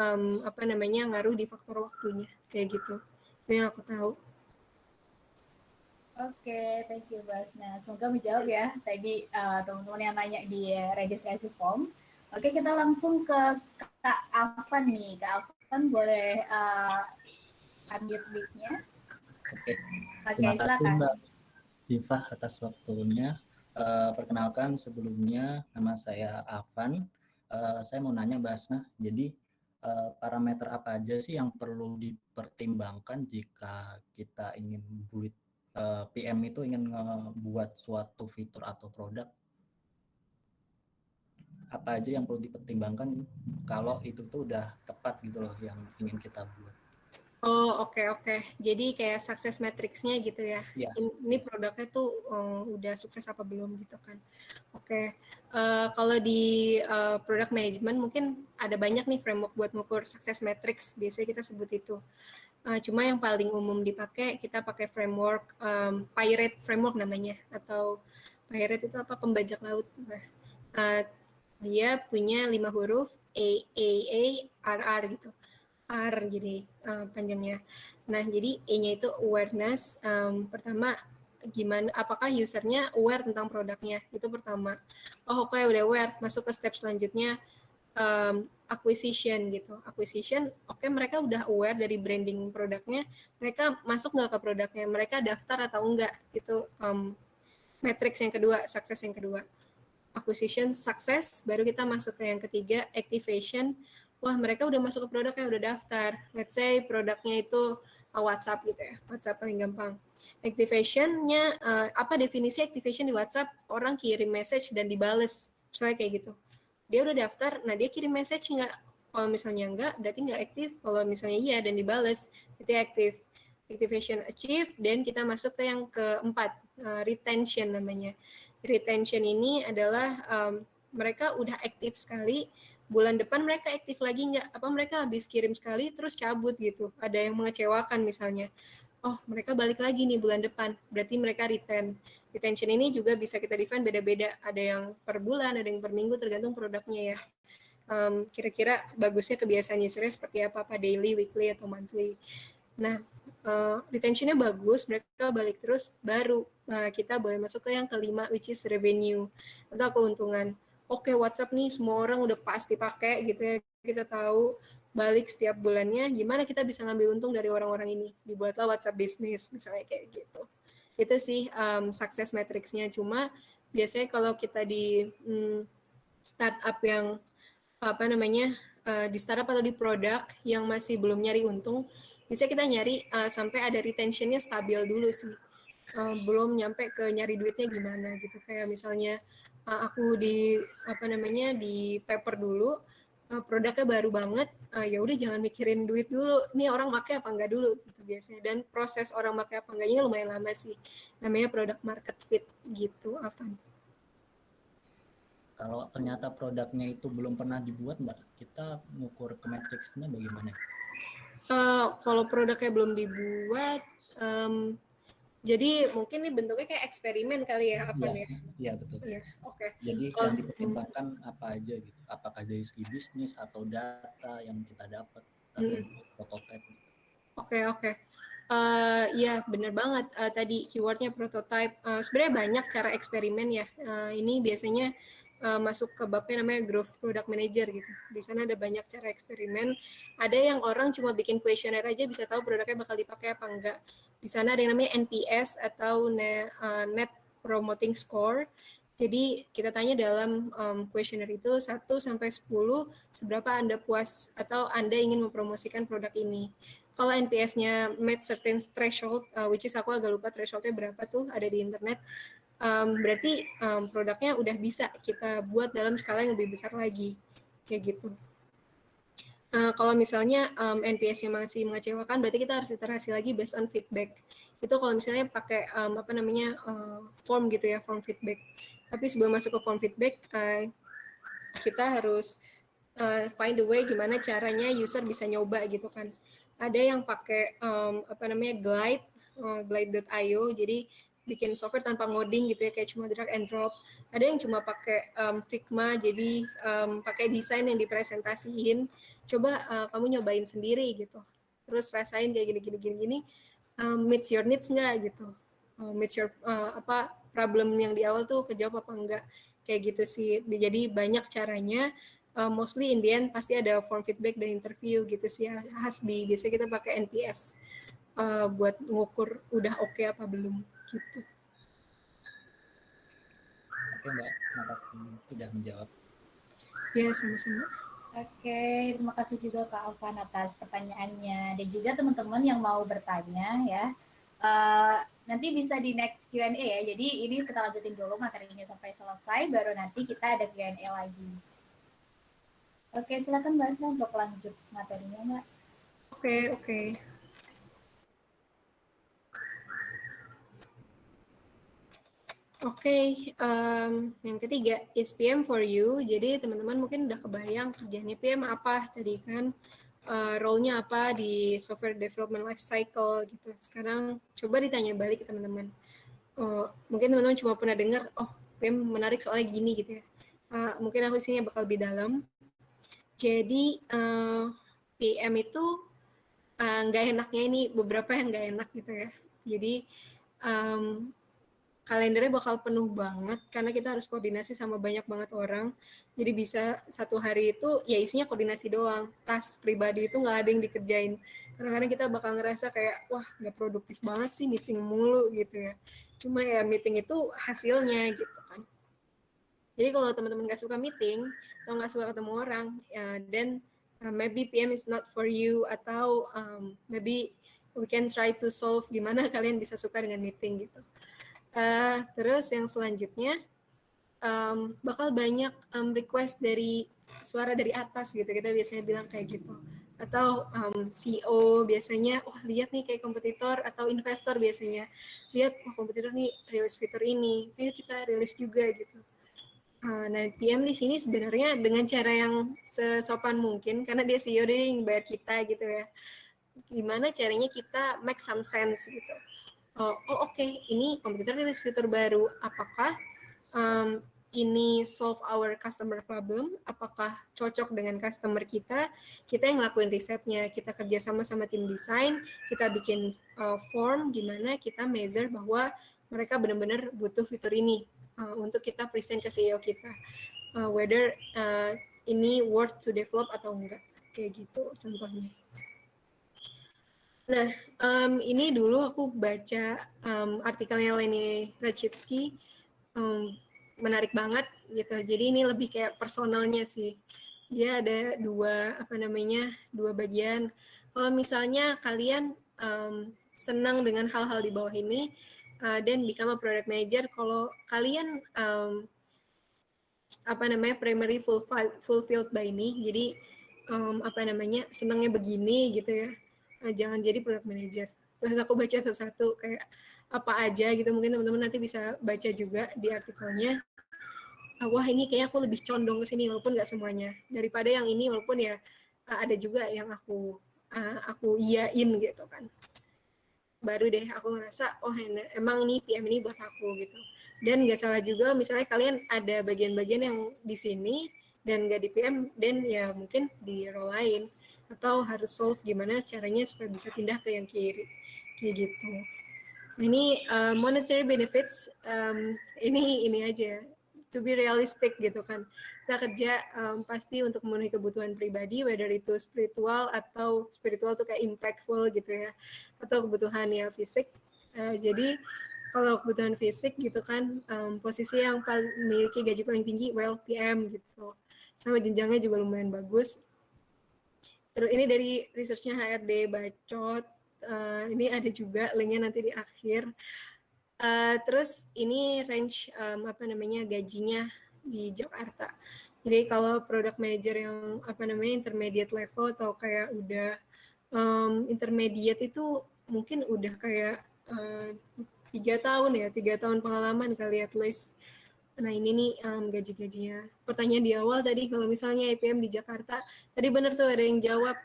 apa namanya ngaruh di faktor waktunya kayak gitu. Itu yang aku tahu. Oke, thank you Basna. Semoga menjawab ya tadi teman-teman yang nanya di registrasi form. Oke, kita langsung ke Kak Afan nih. Kak Afan boleh unmute mic-nya. Oke, Oke, terima kasih silakan. Mbak Sifah atas waktunya. Perkenalkan sebelumnya nama saya Afan. Saya mau nanya Mbak Asna, jadi parameter apa aja sih yang perlu dipertimbangkan jika kita ingin buat PM itu ingin membuat suatu fitur atau produk? Apa aja yang perlu dipertimbangkan kalau itu tuh udah tepat gitu loh yang ingin kita buat? Oh, oke. Jadi kayak success matrix-nya gitu ya. Ya, Ini produknya tuh udah sukses apa belum gitu kan. Oke. Kalau di product management mungkin ada banyak nih framework buat ngukur success matrix. Biasanya kita sebut itu. Cuma yang paling umum dipakai, kita pakai framework Pirate framework namanya, atau Pirate itu apa, pembajak laut. Nah, dia punya 5 huruf A, gitu. R jadi panjangnya. Nah, jadi E-nya itu awareness. Pertama, gimana, apakah usernya aware tentang produknya, itu pertama. Oh, oke, udah aware, masuk ke step selanjutnya, acquisition gitu. Acquisition, oke, mereka udah aware dari branding produknya, mereka masuk nggak ke produknya, mereka daftar atau enggak, itu matrix yang kedua, sukses yang kedua. Acquisition sukses, baru kita masuk ke yang ketiga, activation. Wah, mereka udah masuk ke produknya, udah daftar. Let's say produknya itu WhatsApp gitu ya, WhatsApp paling gampang. Activation-nya, apa definisi activation di WhatsApp? Orang kirim message dan dibales, misalnya kayak gitu. Dia udah daftar, nah dia kirim message nggak? Kalau misalnya enggak, berarti nggak aktif. Kalau misalnya iya dan dibales, berarti aktif. Activation achieve, dan kita masuk ke yang keempat, retention namanya. Retention ini adalah mereka udah aktif sekali, bulan depan mereka aktif lagi nggak? Apa mereka habis kirim sekali terus cabut gitu? Ada yang mengecewakan misalnya. Oh, mereka balik lagi nih bulan depan, berarti mereka retain. Retention ini juga bisa kita define beda-beda. Ada yang per bulan, ada yang per minggu, tergantung produknya ya. Kira-kira bagusnya kebiasaan usernya seperti apa daily, weekly, atau monthly. Nah, retentionnya bagus, mereka balik terus, baru kita boleh masuk ke yang kelima, which is revenue atau keuntungan. Oke, WhatsApp nih semua orang udah pasti pakai gitu ya, kita tahu balik setiap bulannya, gimana kita bisa ngambil untung dari orang-orang ini, dibuatlah WhatsApp business misalnya kayak gitu. Itu sih success matrix-nya. Cuma biasanya kalau kita di startup yang apa namanya, di startup atau di produk yang masih belum nyari untung, bisa kita nyari sampai ada retentionnya stabil dulu sih, belum nyampe ke nyari duitnya gimana gitu. Kayak misalnya aku di apa namanya di paper dulu, produknya baru banget, ya udah jangan mikirin duit dulu, nih orang pakai apa enggak dulu gitu biasanya. Dan proses orang pakai apa enggaknya lumayan lama sih, namanya product market fit gitu. Apa kalau ternyata produknya itu belum pernah dibuat, Mbak, kita ngukur ke matriksnya bagaimana? Kalau produknya belum dibuat, jadi mungkin ini bentuknya kayak eksperimen kali ya, Afan ya? Iya betul. Iya, oke. Jadi yang dipertimbangkan apa aja gitu? Apakah dari segi bisnis atau data yang kita dapat atau prototipe? Oke. Ya benar banget. Tadi keywordnya prototype. Sebenarnya banyak cara eksperimen ya. Ini biasanya masuk ke babnya namanya growth product manager gitu. Di sana ada banyak cara eksperimen. Ada yang orang cuma bikin kuesioner aja bisa tahu produknya bakal dipakai apa enggak. Di sana ada yang namanya NPS atau Net Promoting Score. Jadi kita tanya dalam kuesioner itu 1 sampai 10 seberapa Anda puas atau Anda ingin mempromosikan produk ini. Kalau NPS-nya meet certain threshold, which is aku agak lupa threshold-nya berapa tuh, ada di internet, berarti produknya udah bisa kita buat dalam skala yang lebih besar lagi, kayak gitu. Kalau misalnya NPS-nya masih mengecewakan, berarti kita harus iterasi lagi based on feedback. Itu kalau misalnya pakai form gitu ya, form feedback. Tapi sebelum masuk ke form feedback, kita harus find a way gimana caranya user bisa nyoba gitu kan. Ada yang pakai glide.io, jadi bikin software tanpa ngoding gitu ya, kayak cuma drag and drop. Ada yang cuma pakai Figma, jadi pakai desain yang dipresentasiin. Coba kamu nyobain sendiri gitu. Terus rasain kayak gini, meets your needs nggak gitu. Meets your problem yang di awal tuh kejawab apa enggak. Kayak gitu sih. Jadi banyak caranya. Mostly in the end pasti ada form feedback dan interview gitu sih ya, Hasbi. Biasanya kita pakai NPS buat mengukur udah oke apa belum gitu. Oke Mbak, terima kasih sudah menjawab. Ya, sama-sama. Oke, terima kasih juga Kak Alvan atas pertanyaannya dan juga teman-teman yang mau bertanya ya. Nanti bisa di next Q&A ya. Jadi ini kita lanjutin dulu materinya sampai selesai, baru nanti kita ada Q&A lagi. Oke, silakan Mbak Asna untuk lanjut materinya, Mbak. Oke. Yang ketiga is PM for you. Jadi teman-teman mungkin udah kebayang kerjanya PM apa tadi kan, role-nya apa di software development life cycle gitu. Sekarang coba ditanya balik ke teman-teman. Mungkin teman-teman cuma pernah dengar, PM menarik soalnya gini gitu ya. Mungkin aku sini bakal lebih dalam. Jadi PM itu nggak enaknya ini beberapa yang nggak enak gitu ya. Jadi kalendernya bakal penuh banget karena kita harus koordinasi sama banyak banget orang. Jadi bisa satu hari itu ya isinya koordinasi doang. Tas pribadi itu nggak ada yang dikerjain. Kadang-kadang kita bakal ngerasa kayak wah nggak produktif banget sih meeting mulu gitu ya. Cuma ya meeting itu hasilnya gitu kan. Jadi kalau teman-teman nggak suka meeting atau nggak suka ketemu orang, then maybe PM is not for you, atau maybe we can try to solve gimana kalian bisa suka dengan meeting gitu. Terus yang selanjutnya bakal banyak request dari suara dari atas gitu, kita biasanya bilang kayak gitu. Atau CEO biasanya, lihat nih kayak kompetitor, atau investor biasanya, lihat kompetitor nih rilis fitur ini, kayak kita rilis juga gitu. Nah, PM di sini sebenarnya dengan cara yang sesopan mungkin, karena dia CEO, dia yang bayar kita gitu ya. Gimana caranya kita make some sense gitu. Oke, ini kompetitor rilis fitur baru. Apakah ini solve our customer problem? Apakah cocok dengan customer kita? Kita yang ngelakuin risetnya, kita kerja sama tim desain, kita bikin form gimana kita measure bahwa mereka benar-benar butuh fitur ini untuk kita present ke CEO kita, whether ini worth to develop atau enggak, kayak gitu contohnya. Nah, ini dulu aku baca artikelnya Leni Rachitsky, menarik banget gitu. Jadi ini lebih kayak personalnya sih. Dia ada dua bagian. Kalau misalnya kalian senang dengan hal-hal di bawah ini, dan become a product manager, kalau kalian primary fulfilled by ini, jadi senangnya begini gitu ya, jangan jadi product manager. Terus aku baca satu-satu kayak apa aja gitu, mungkin teman-teman nanti bisa baca juga di artikelnya. Wah ini kayaknya aku lebih condong ke sini walaupun nggak semuanya, daripada yang ini walaupun ya ada juga yang aku iyain gitu kan. Baru deh aku ngerasa emang ini PM ini buat aku gitu. Dan nggak salah juga misalnya kalian ada bagian-bagian yang di sini dan nggak di PM, dan ya mungkin di role lain, atau harus solve gimana caranya supaya bisa pindah ke yang kiri, kayak gitu. Ini monetary benefits, ini aja, to be realistic gitu kan. Kita kerja pasti untuk memenuhi kebutuhan pribadi, whether itu spiritual tuh kayak impactful gitu ya, atau kebutuhan ya fisik. Jadi kalau kebutuhan fisik gitu kan, posisi yang memiliki gaji paling tinggi, well PM gitu, sama jenjangnya juga lumayan bagus. Terus ini dari researchnya HRD Bacot. Ini ada juga linknya nanti di akhir. Terus ini range gajinya di Jakarta. Jadi kalau product manager yang intermediate level atau kayak udah intermediate itu mungkin udah kayak 3 tahun pengalaman kali at least. Nah ini nih gaji-gajinya. Pertanyaan di awal tadi kalau misalnya IPM di Jakarta, tadi bener tuh ada yang jawab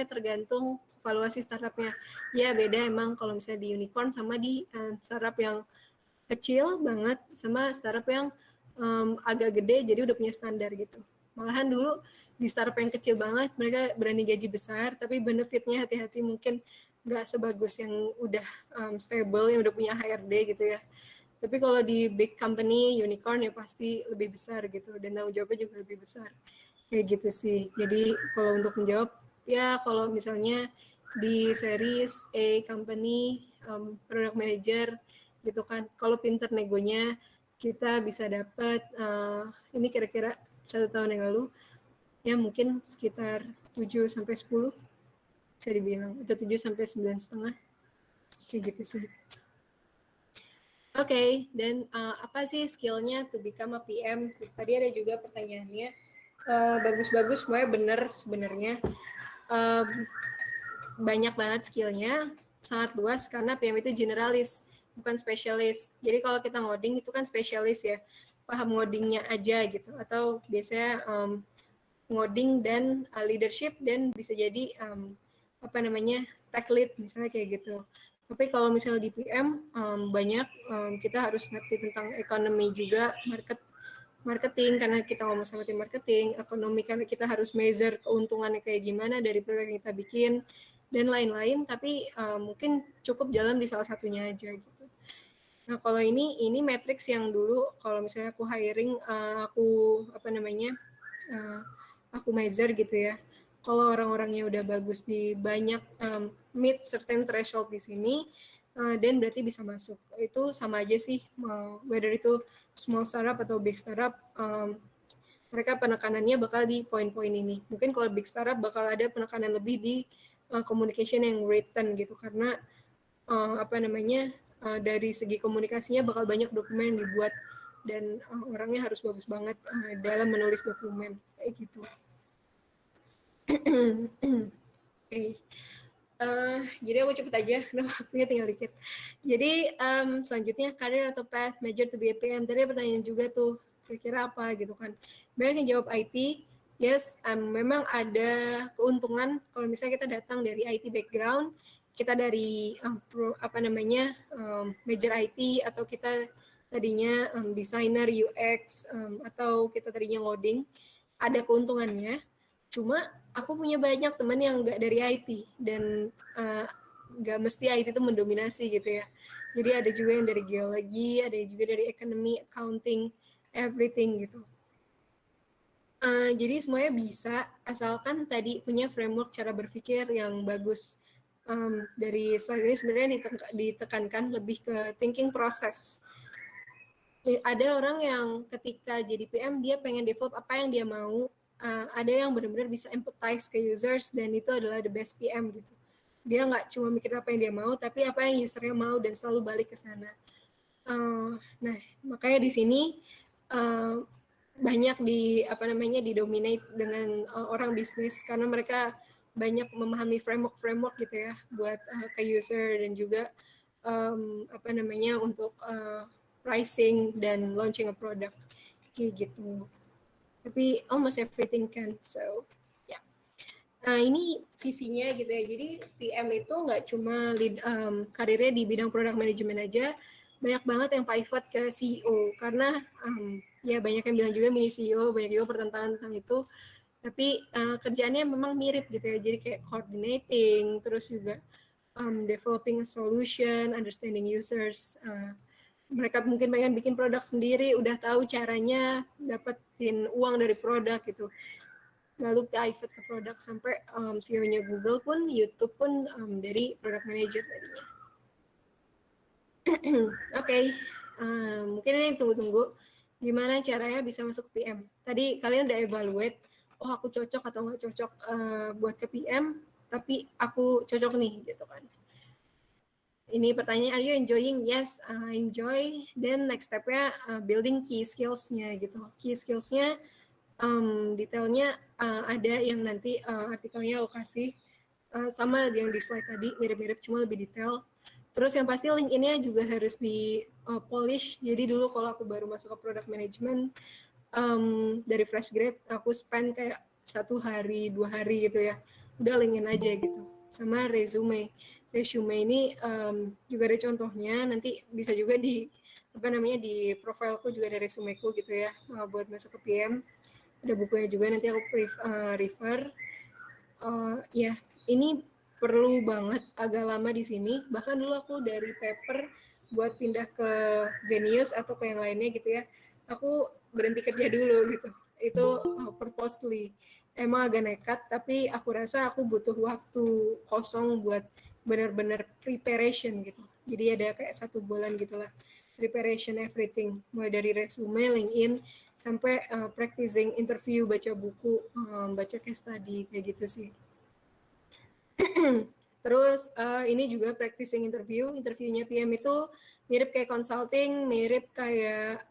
tergantung valuasi startupnya. Ya beda emang kalau misalnya di unicorn sama di startup yang kecil banget sama startup yang agak gede jadi udah punya standar gitu. Malahan dulu di startup yang kecil banget mereka berani gaji besar tapi benefitnya hati-hati mungkin nggak sebagus yang udah stable yang udah punya HRD gitu ya. Tapi kalau di big company, unicorn ya pasti lebih besar gitu dan tanggung jawabnya juga lebih besar. Kayak gitu sih. Jadi kalau untuk menjawab, ya kalau misalnya di series A company, product manager gitu kan, kalau pinter negonya kita bisa dapat ini kira-kira 1 tahun yang lalu ya mungkin sekitar 7-10 bisa dibilang, atau 7-9,5 kayak gitu sih. Oke, dan apa sih skillnya to become a PM? Tadi ada juga pertanyaannya. Bagus-bagus, semuanya benar sebenarnya. Banyak banget skillnya, sangat luas karena PM itu generalis, bukan spesialis. Jadi kalau kita ngoding itu kan spesialis ya, paham ngodingnya aja gitu. Atau biasanya ngoding dan leadership dan bisa jadi tech lead misalnya kayak gitu. Tapi kalau misalnya di PM banyak kita harus ngerti tentang ekonomi juga, marketing karena kita ngomong sama tim marketing, ekonomi karena kita harus measure keuntungannya kayak gimana dari produk yang kita bikin dan lain-lain. Tapi mungkin cukup jalan di salah satunya aja gitu. Nah kalau ini matrix yang dulu kalau misalnya aku hiring aku measure gitu ya. Kalau orang-orangnya udah bagus di banyak meet certain threshold di sini, dan berarti bisa masuk. Itu sama aja sih, whether itu small startup atau big startup, mereka penekanannya bakal di poin-poin ini. Mungkin kalau big startup bakal ada penekanan lebih di communication yang written gitu, karena dari segi komunikasinya bakal banyak dokumen yang dibuat dan orangnya harus bagus banget dalam menulis dokumen kayak gitu. Okay. Jadi aku cepet aja, waktunya tinggal dikit. Jadi selanjutnya karir atau path major to be a PM. Tadi pertanyaan juga tuh, kira-kira apa gitu kan. Banyak yang jawab IT, yes, memang ada keuntungan kalau misalnya kita datang dari IT background, kita dari major IT atau kita tadinya designer UX atau kita tadinya ngoding, ada keuntungannya. Cuma aku punya banyak teman yang nggak dari IT dan nggak mesti IT itu mendominasi gitu ya. Jadi ada juga yang dari geologi, ada juga dari ekonomi, accounting, everything gitu. Jadi semuanya bisa asalkan tadi punya framework cara berpikir yang bagus. Dari slide ini sebenarnya ditekankan lebih ke thinking process. Ada orang yang ketika jadi PM dia pengen develop apa yang dia mau. Ada yang benar-benar bisa empathize ke users dan itu adalah the best PM gitu. Dia nggak cuma mikir apa yang dia mau, tapi apa yang usernya mau dan selalu balik ke sana. Nah, makanya di sini banyak didominate dengan orang bisnis karena mereka banyak memahami framework gitu ya buat ke user dan juga untuk pricing dan launching a product kayak gitu. Tapi almost everything can, so ya. Nah ini visinya gitu ya. Jadi PM itu nggak cuma karirnya di bidang product management aja, banyak banget yang pivot ke CEO karena ya banyak yang bilang juga mini CEO, banyak juga pertentangan tentang itu. Tapi kerjaannya memang mirip gitu ya. Jadi kayak coordinating, terus juga developing a solution, understanding users. Mereka mungkin pengen bikin produk sendiri, udah tahu caranya dapetin uang dari produk gitu. Lalu pivot ke produk sampai CEO-nya Google pun, YouTube pun dari product manager tadinya. Oke, mungkin ini yang tunggu-tunggu. Gimana caranya bisa masuk ke PM? Tadi kalian udah evaluate, oh aku cocok atau nggak cocok buat ke PM, tapi aku cocok nih, gitu kan. Ini pertanyaan, are you enjoying? Yes, I enjoy. Then next step-nya building key skills-nya gitu. Key skills-nya detailnya ada yang nanti artikelnya aku kasih sama yang di slide tadi, mirip-mirip cuma lebih detail. Terus yang pasti LinkedIn-nya juga harus di polish. Jadi dulu kalau aku baru masuk ke product management dari fresh grade, aku spend kayak 1 hari, 2 hari gitu ya. Udah LinkedIn aja gitu. Sama resume. Resume ini juga ada contohnya. Nanti bisa juga di di profilku juga ada resumeku gitu ya, buat masuk ke PM. Ada bukunya juga, nanti aku refer. Ya, ini perlu banget, agak lama di sini. Bahkan dulu aku dari paper buat pindah ke Zenius atau ke yang lainnya gitu ya, aku berhenti kerja dulu gitu. Itu purposely. Emang agak nekat, tapi aku rasa aku butuh waktu kosong buat benar-benar preparation gitu. Jadi ada kayak 1 bulan gitulah, preparation everything. Mulai dari resume, LinkedIn, sampai practicing interview, baca buku, baca case study, kayak gitu sih. Terus ini juga practicing interviewnya PM itu mirip kayak consulting, mirip kayak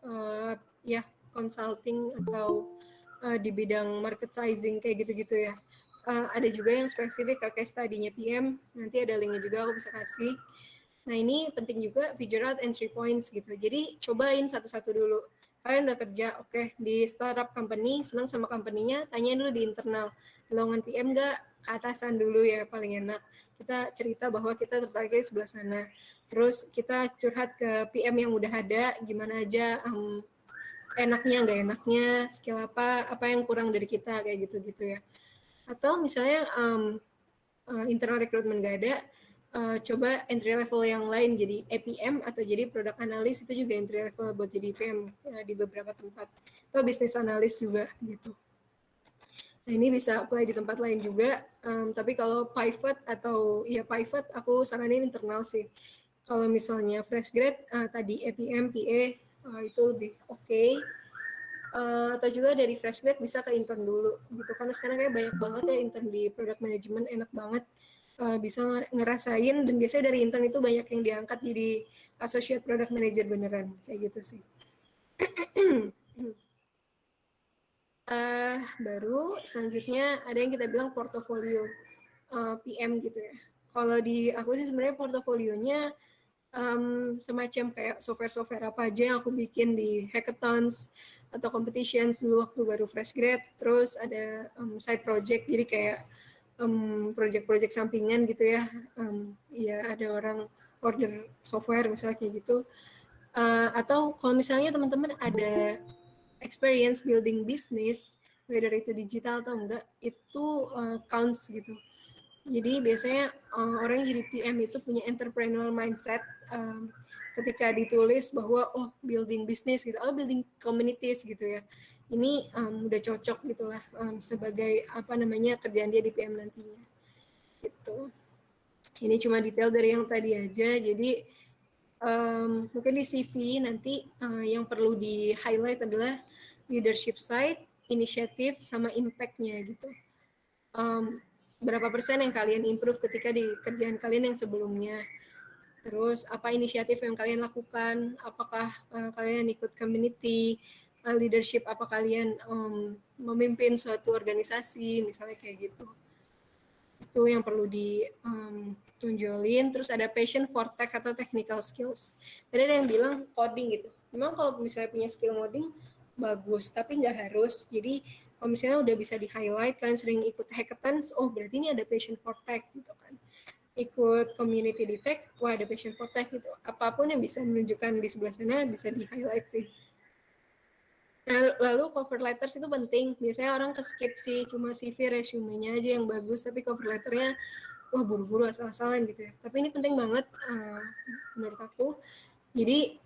ya consulting atau di bidang market sizing kayak gitu-gitu ya. Ada juga yang spesifik ke case study-nya PM, nanti ada linknya juga aku bisa kasih. Nah ini penting juga figure out entry points gitu. Jadi cobain satu-satu dulu. Kalian udah kerja, oke, di startup company, senang sama company-nya, tanyain dulu di internal. Lowongan PM nggak? Ke atasan dulu ya, paling enak. Kita cerita bahwa kita tertarik di sebelah sana. Terus kita curhat ke PM yang udah ada, gimana aja enaknya, nggak enaknya, skill apa yang kurang dari kita, kayak gitu-gitu ya. Atau misalnya internal recruitment nggak ada, coba entry level yang lain jadi APM atau jadi product analyst, itu juga entry level buat jadi PM di beberapa tempat. Atau business analyst juga gitu. Nah ini bisa apply di tempat lain juga, tapi kalau pivot atau ya pivot aku saranin internal sih. Kalau misalnya fresh grade tadi APM, PA itu lebih oke. Atau juga dari fresh grade bisa ke intern dulu gitu, karena sekarang kayak banyak banget ya intern di product management, enak banget. Bisa ngerasain, dan biasanya dari intern itu banyak yang diangkat jadi associate product manager beneran, kayak gitu sih. Baru selanjutnya ada yang kita bilang portofolio PM gitu ya. Kalau di aku sih sebenarnya portofolionya semacam kayak software-software apa aja yang aku bikin di hackathons atau competitions dulu waktu baru fresh grad. Terus ada side project, jadi kayak project-project sampingan gitu ya. Ya ada orang order software misalnya kayak gitu. Atau kalau misalnya teman-teman ada experience building business, whether itu digital atau enggak, itu counts gitu. Jadi biasanya orang yang jadi PM itu punya entrepreneurial mindset ketika ditulis bahwa oh building business gitu, atau building communities gitu ya. Ini udah cocok gitulah sebagai kerjaan dia di PM nantinya. Gitu. Ini cuma detail dari yang tadi aja. Jadi mungkin di CV nanti yang perlu di highlight adalah leadership side, initiative, sama impact-nya gitu. Berapa persen yang kalian improve ketika di kerjaan kalian yang sebelumnya. Terus apa inisiatif yang kalian lakukan, apakah kalian ikut community, leadership, apa kalian memimpin suatu organisasi, misalnya kayak gitu. Itu yang perlu ditunjolin. Terus ada passion for tech atau technical skills. Tadi ada yang bilang coding gitu. Memang kalau misalnya punya skill coding, bagus, tapi nggak harus. Jadi kalau misalnya udah bisa di-highlight, kalian sering ikut hackathons, oh berarti ini ada passion for tech gitu kan. Ikut community di tech, wah ada passion for tech gitu. Apapun yang bisa menunjukkan di sebelah sana bisa di-highlight sih. Nah, lalu cover letters itu penting. Biasanya orang ke-skip sih, cuma CV, resume-nya aja yang bagus, tapi cover letternya wah buru-buru asal-asalan gitu ya. Tapi ini penting banget menurut aku. Jadi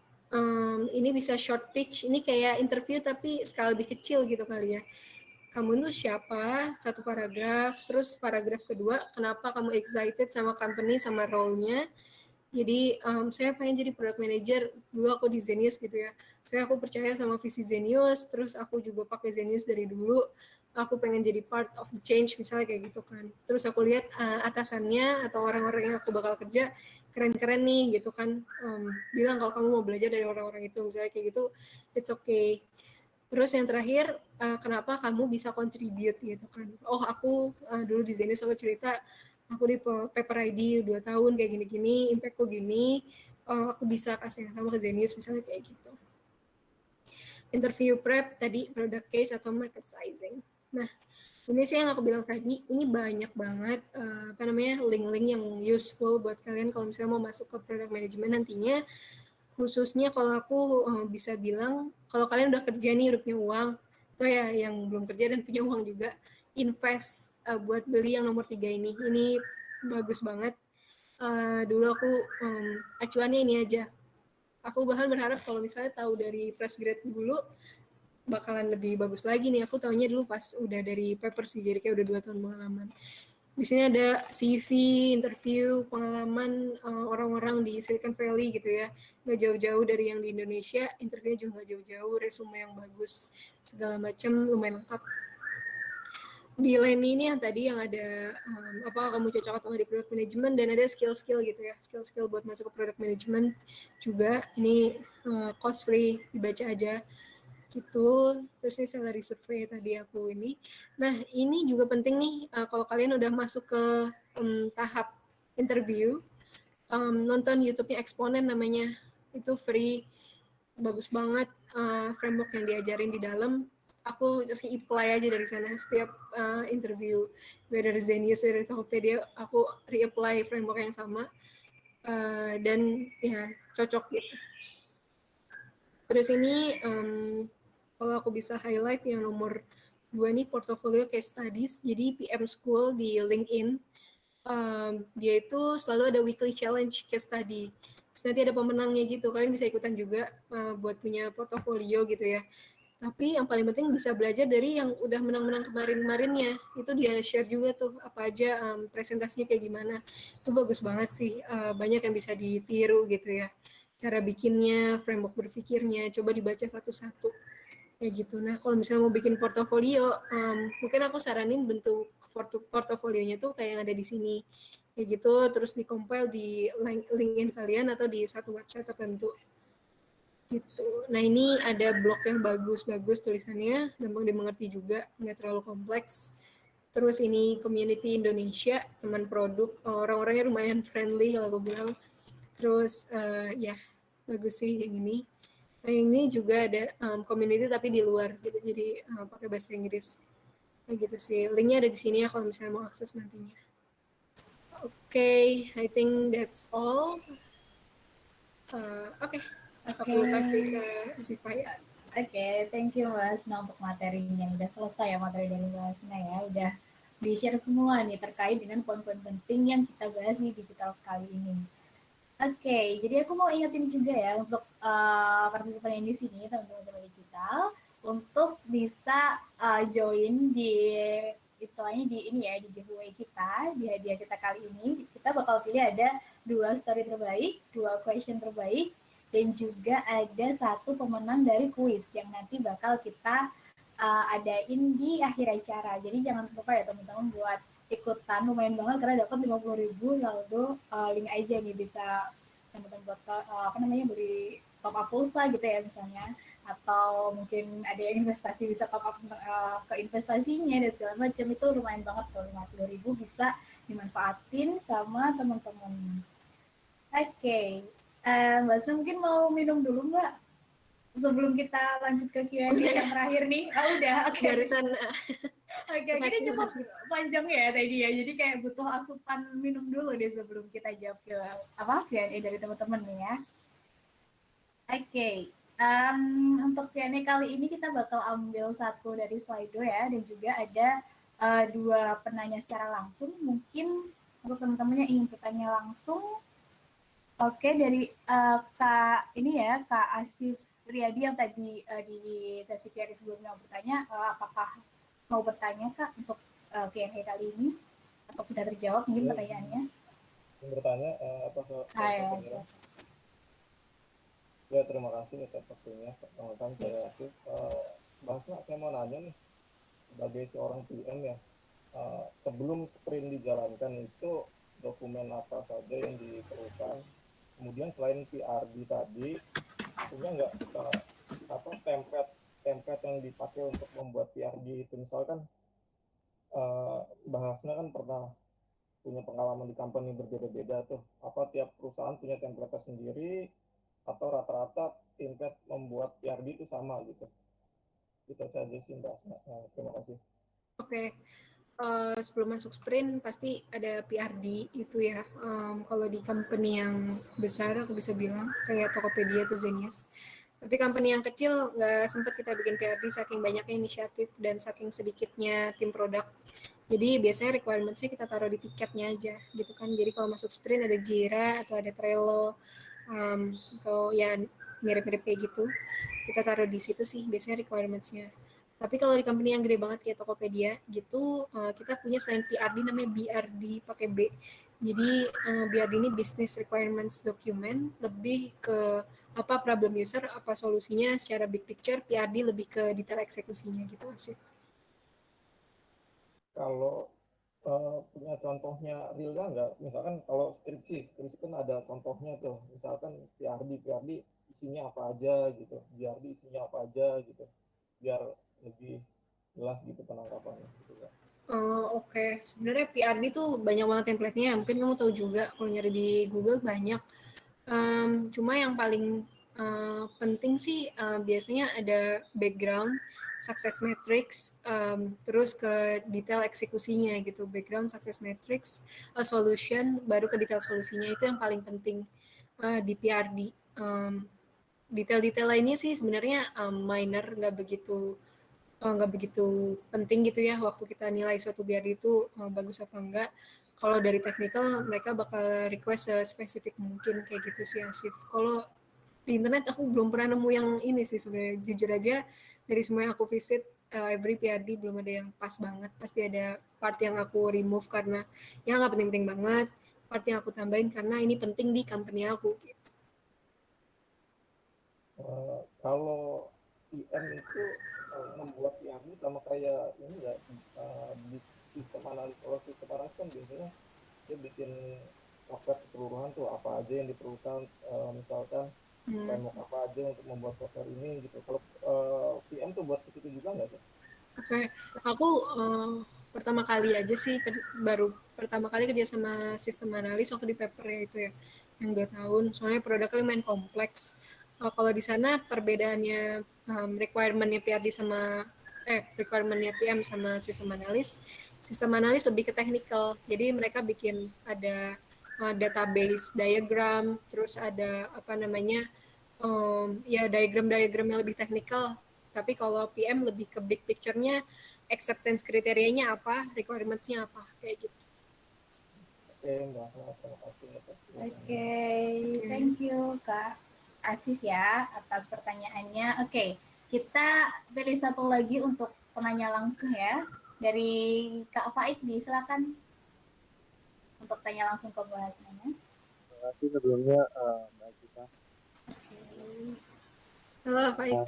ini bisa short pitch, ini kayak interview tapi skala lebih kecil gitu kali ya. Kamu tuh siapa, satu paragraf, terus paragraf kedua, kenapa kamu excited sama company, sama role-nya. Jadi saya pengen jadi product manager, dulu aku di Zenius gitu ya. Saya aku percaya sama visi Zenius, terus aku juga pakai Zenius dari dulu. Aku pengen jadi part of the change misalnya kayak gitu kan. Terus aku lihat atasannya atau orang-orang yang aku bakal kerja keren-keren nih gitu kan. Bilang kalau kamu mau belajar dari orang-orang itu misalnya kayak gitu, it's okay. Terus yang terakhir, kenapa kamu bisa contribute gitu kan. Oh aku dulu di Zenius aku cerita, aku di Paper ID 2 tahun kayak gini-gini, impactku gini, aku bisa kasih yang sama ke Zenius misalnya kayak gitu. Interview prep tadi, product case atau market sizing. Nah, ini sih yang aku bilang tadi, ini banyak banget link-link yang useful buat kalian kalau misalnya mau masuk ke product management nantinya. Khususnya kalau aku bisa bilang, kalau kalian udah kerja nih, udah punya uang, atau ya yang belum kerja dan punya uang juga, invest buat beli yang nomor 3 ini. Ini bagus banget. Dulu aku acuannya ini aja. Aku bahkan berharap kalau misalnya tahu dari fresh grade dulu, bakalan lebih bagus lagi nih. Aku tahunya dulu pas udah dari paper sih, jadi kayak udah 2 tahun pengalaman. Di sini ada CV, interview, pengalaman orang-orang di Silicon Valley gitu ya. Nggak jauh-jauh dari yang di Indonesia, interviewnya juga nggak jauh-jauh, resume yang bagus, segala macam lumayan lengkap. Di line ini yang tadi yang ada apa kamu cocok atau nggak di product management, dan ada skill-skill gitu ya, skill-skill buat masuk ke product management juga. Ini cost free, dibaca aja gitu. Terus ini salary survey tadi aku ini. Nah ini juga penting nih kalau kalian udah masuk ke tahap interview, nonton YouTube-nya Exponent namanya, itu free, bagus banget framework yang diajarin di dalam. Aku re-apply aja dari sana setiap interview, dari Zenius, dari Tokopedia, aku re-apply framework yang sama dan ya cocok gitu. Terus ini kalau aku bisa highlight yang nomor 2 nih, portfolio case studies. Jadi PM School di LinkedIn, dia itu selalu ada weekly challenge case study. Terus nanti ada pemenangnya gitu, kalian bisa ikutan juga buat punya portfolio gitu ya. Tapi yang paling penting bisa belajar dari yang udah menang-menang kemarin-kemarinnya. Itu dia share juga tuh apa aja presentasinya kayak gimana. Itu bagus banget sih, banyak yang bisa ditiru gitu ya. Cara bikinnya, framework berpikirnya, coba dibaca satu-satu kayak gitu. Nah kalau misalnya mau bikin portofolio, mungkin aku saranin bentuk portofolionya tuh kayak yang ada di sini kayak gitu, terus di-compile di LinkedIn kalian atau di satu website tertentu gitu. Nah ini ada blog yang bagus-bagus tulisannya, gampang dimengerti juga, nggak terlalu kompleks. Terus ini community Indonesia, teman produk, orang-orangnya lumayan friendly kalau aku bilang. Terus ya bagus sih yang ini. Nah yang ini juga ada community tapi di luar gitu, jadi pakai bahasa Inggris. Nah gitu sih, linknya ada di sini ya kalau misalnya mau akses nantinya. Oke, I think that's all. Oke. Aku kasih ke Ziva ya. Oke, thank you Mbak Asna untuk materinya. Udah selesai ya materi dari Mbak Asna ya. Udah di-share semua nih terkait dengan poin-poin penting yang kita bahas di digital sekali ini. Oke, jadi aku mau ingetin juga ya untuk partisipan yang di sini, teman-teman digital, untuk bisa join di istilahnya di ini ya, di giveaway kita, di hadiah kita kali ini. Kita bakal pilih ada 2 story terbaik, 2 question terbaik, dan juga ada 1 pemenang dari kuis yang nanti bakal kita adain di akhir acara. Jadi jangan lupa ya teman-teman buat ikutan, lumayan banget karena dapat 50.000 saldo link aja nih, bisa teman-teman buat beli top up pulsa gitu ya misalnya, atau mungkin ada yang investasi bisa top up ke investasinya dan segala macam. Itu lumayan banget tuh, 50.000 bisa dimanfaatin sama teman-teman. Oke. Mbak Sri mungkin mau minum dulu Mbak sebelum kita lanjut ke Q&A yang terakhir nih. Udah, oke. Garisan. Oke, ini cukup panjang ya tadi ya. Jadi kayak butuh asupan minum dulu deh sebelum kita jawab ke Q&A dari teman-teman nih ya. Oke. Untuk Q&A kali ini kita bakal ambil 1 dari Slido ya, dan juga ada 2 penanya secara langsung. Mungkin Untuk teman-teman yang ingin bertanya langsung, oke, dari Kak ini ya, Kak Asyif Riyadi yang tadi di sesi Q&A sebelumnya mau bertanya, apakah mau bertanya Kak untuk Q&A kali ini? Atau sudah terjawab mungkin pertanyaannya? Yang bertanya apa Ya, ya, terima kasih atas waktunya. Perkenalkan saya Asif. Basna, saya mau nanya nih, sebagai seorang PM ya, sebelum sprint dijalankan itu dokumen apa saja yang diperlukan? Kemudian selain PRD tadi, punya nggak template template yang dipakai untuk membuat PRD itu? Misalkan Bahasnya kan pernah punya pengalaman di company berbeda-beda tuh. Apa tiap perusahaan punya template sendiri atau rata-rata template membuat PRD itu sama gitu? Itu saja sih Mbak. Terima kasih. Oke, sebelum masuk sprint pasti ada PRD itu ya. Kalau di company yang besar aku bisa bilang kayak Tokopedia atau Zenius. Tapi company yang kecil nggak sempat kita bikin PRD saking banyaknya inisiatif dan saking sedikitnya tim produk. Jadi biasanya requirements-nya kita taruh di tiketnya aja gitu kan. Jadi kalau masuk sprint ada Jira atau ada Trello atau ya mirip-mirip kayak gitu. Kita taruh di situ sih biasanya requirements-nya. Tapi kalau di company yang gede banget kayak Tokopedia gitu, kita punya selain PRD namanya BRD pakai B. Jadi BRD ini Business Requirements Document, lebih ke apa problem user, apa solusinya secara big picture, PRD lebih ke detail eksekusinya gitu sih. Kalau punya contohnya realnya nggak? Misalkan kalau skripsi kan ada contohnya tuh. Misalkan PRD isinya apa aja gitu, BRD isinya apa aja gitu, biar lebih jelas gitu penangkapannya gitu kan. Oke. Sebenarnya PRD tuh banyak banget template-nya. Mungkin kamu tahu juga kalau nyari di Google banyak. Cuma yang paling penting sih biasanya ada background, success matrix, terus ke detail eksekusinya gitu. Background, success matrix, solution, baru ke detail solusinya itu yang paling penting di PRD. Detail-detail lainnya sih sebenarnya minor, nggak begitu penting gitu ya waktu kita nilai suatu biar itu bagus apa enggak. Kalau dari technical mereka bakal request spesifik mungkin kayak gitu sih Asif. Kalau di internet aku belum pernah nemu yang ini sih sebenarnya. Jujur aja dari semua yang aku visit every PRD belum ada yang pas banget. Pasti ada part yang aku remove karena ya nggak penting-penting banget. Part yang aku tambahin karena ini penting di company aku gitu. Kalau IM itu membuat PRD sama kayak ini nggak, di sistem analis. Kalau sistem analis kan biasanya dia bikin software keseluruhan tuh apa aja yang diperlukan, misalkan framework apa aja untuk membuat software ini gitu. Kalau PM tuh buat ke situ juga nggak sih? Oke, aku pertama kali aja sih, baru pertama kali kerja sama sistem analis waktu di paper ya itu ya, yang 2 tahun. Soalnya produknya lumayan kompleks. Kalau di sana perbedaannya requirement-nya PRD sama requirement-nya PM sama sistem analis lebih ke technical. Jadi mereka bikin ada database diagram, terus ada apa namanya ya diagram-diagram yang lebih teknikal. Tapi kalau PM lebih ke big picture-nya, acceptance kriterianya apa, requirements-nya apa, kayak gitu. Oke, Mbak, terima kasih atas penjelasannya. Oke, thank you Kak Asif ya atas pertanyaannya. Oke, kita pilih satu lagi untuk penanya langsung ya. Dari Kak Faik, silakan untuk tanya langsung ke bahasanya. Terima kasih sebelumnya Mbak Gita. Halo, baik.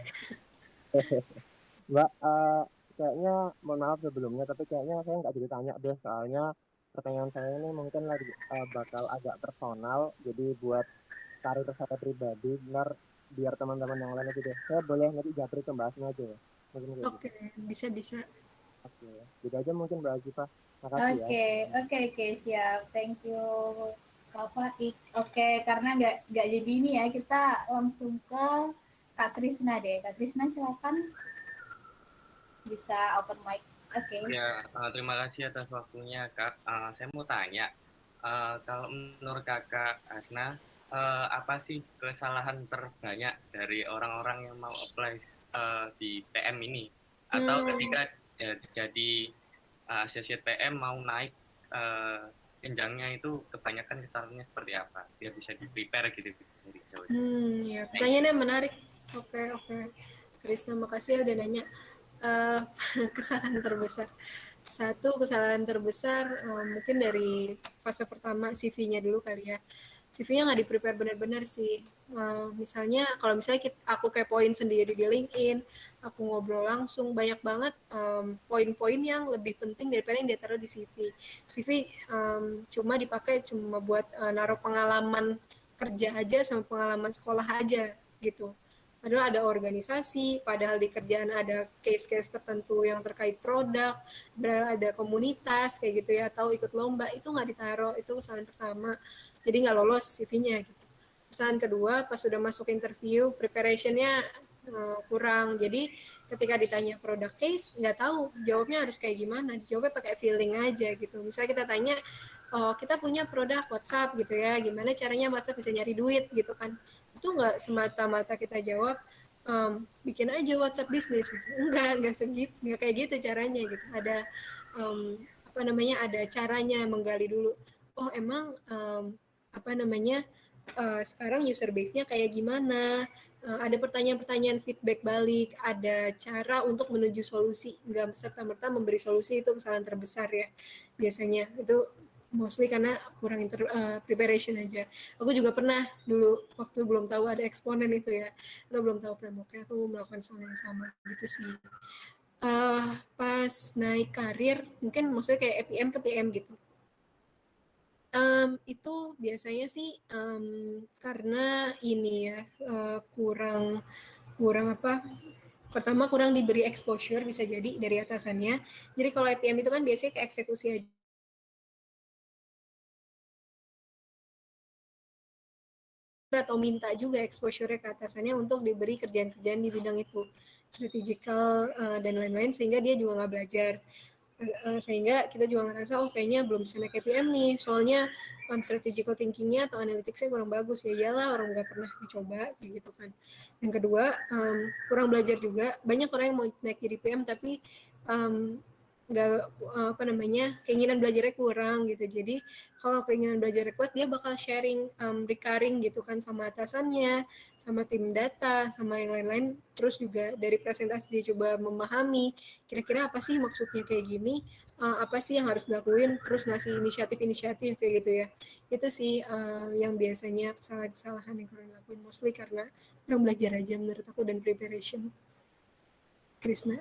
Mbak, kayaknya mohon maaf sebelumnya, tapi kayaknya saya nggak jadi tanya deh, soalnya pertanyaan saya ini mungkin lagi bakal agak personal, jadi buat karir saya pribadi, biar teman-teman yang lain aja deh. Saya boleh nanti japri ke Mbak aja ya? Mungkin kayak gitu. Oke, bisa-bisa. Oke, gitu aja mungkin Mbak Gita. Makasih ya. Oke, siap. Thank you Kak Faik. Oke, karena nggak jadi ini ya, kita langsung ke Kak Krisna deh. Kak Krisna silakan bisa open mic. Oke. Ya, terima kasih atas waktunya, Kak. Saya mau tanya, kalau menurut Kakak Asna, apa sih kesalahan terbanyak dari orang-orang yang mau apply di PM ini? Atau ketika jadi associate PM mau naik jenjangnya itu kebanyakan kesalahannya seperti apa biar bisa di prepare gitu dari jauh. Ya, pertanyaannya menarik. Oke. Krisna, makasih ya udah nanya. Eh, kesalahan terbesar. Satu kesalahan terbesar mungkin dari fase pertama CV-nya dulu kali ya. CV-nya nggak di-prepare benar-benar sih. Misalnya kalau misalnya aku kepoin sendiri di LinkedIn, aku ngobrol langsung, banyak banget poin-poin yang lebih penting daripada yang dia taruh di CV. CV cuma dipakai cuma buat naruh pengalaman kerja aja sama pengalaman sekolah aja gitu. Padahal ada organisasi, padahal di kerjaan ada case-case tertentu yang terkait produk, padahal ada komunitas kayak gitu ya, atau ikut lomba, itu nggak ditaruh, itu kesalahan pertama. Jadi nggak lolos CV-nya gitu. Kesalahan kedua, pas sudah masuk interview, preparation-nya kurang. Jadi ketika ditanya product case, nggak tahu jawabnya harus kayak gimana. Jawabnya pakai feeling aja gitu. Misalnya kita tanya, oh, kita punya produk WhatsApp gitu ya, gimana caranya WhatsApp bisa nyari duit gitu kan. Itu nggak semata-mata kita jawab, bikin aja WhatsApp bisnis gitu. Nggak segitu, nggak kayak gitu caranya gitu. Ada ada caranya menggali dulu. Oh emang sekarang user base-nya kayak gimana, ada pertanyaan-pertanyaan feedback balik, ada cara untuk menuju solusi, nggak serta-merta memberi solusi, itu kesalahan terbesar ya biasanya, itu mostly karena kurang preparation aja. Aku juga pernah dulu waktu belum tahu ada eksponen itu ya, atau belum tahu framework-nya, aku melakukan hal yang sama gitu sih. Pas naik karir, mungkin maksudnya kayak EPM ke PM gitu, itu biasanya sih karena ini ya pertama kurang diberi exposure bisa jadi dari atasannya. Jadi kalau EPM itu kan biasanya ke eksekusi aja atau minta juga exposure ke atasannya untuk diberi kerjaan-kerjaan di bidang itu, strategical dan lain-lain, sehingga dia juga nggak belajar. Sehingga kita juga ngerasa kayaknya belum bisa naik KPM nih, soalnya strategical thinking-nya atau analytics-nya kurang bagus. Ya iyalah, orang nggak pernah dicoba gitu kan. Yang kedua, kurang belajar juga. Banyak orang yang mau naik jadi PM tapi nggak keinginan belajarnya kurang gitu. Jadi kalau keinginan belajarnya kuat, dia bakal sharing recurring gitu kan sama atasannya, sama tim data, sama yang lain-lain. Terus juga dari presentasi dia coba memahami kira-kira apa sih maksudnya kayak gini, apa sih yang harus dilakuin, terus ngasih inisiatif kayak gitu ya. Itu sih yang biasanya kesalahan-kesalahan yang kurang dilakuin, mostly karena kurang belajar aja menurut aku dan preparation. Krisna.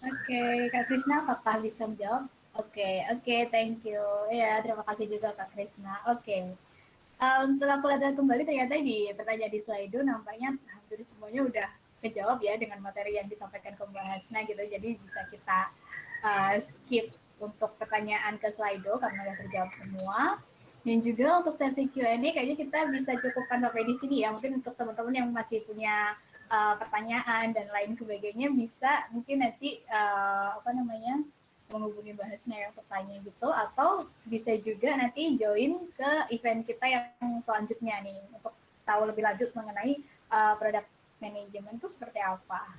Oke, Kak Krisna, apakah bisa menjawab? Oke, thank you. Ya, terima kasih juga Kak Krisna. Oke. Setelah aku lihat kembali, ternyata di pertanyaan di Slido nampaknya hampir semuanya udah kejawab ya dengan materi yang disampaikan ke Mbak Hasna gitu. Jadi bisa kita skip untuk pertanyaan ke Slido karena udah terjawab semua. Dan juga untuk sesi Q&A kayaknya kita bisa cukupkan sampai di sini ya. Mungkin untuk teman-teman yang masih punya pertanyaan dan lain sebagainya bisa mungkin nanti menghubungi Mbak Hasna yang bertanya gitu, atau bisa juga nanti join ke event kita yang selanjutnya nih untuk tahu lebih lanjut mengenai product management itu seperti apa.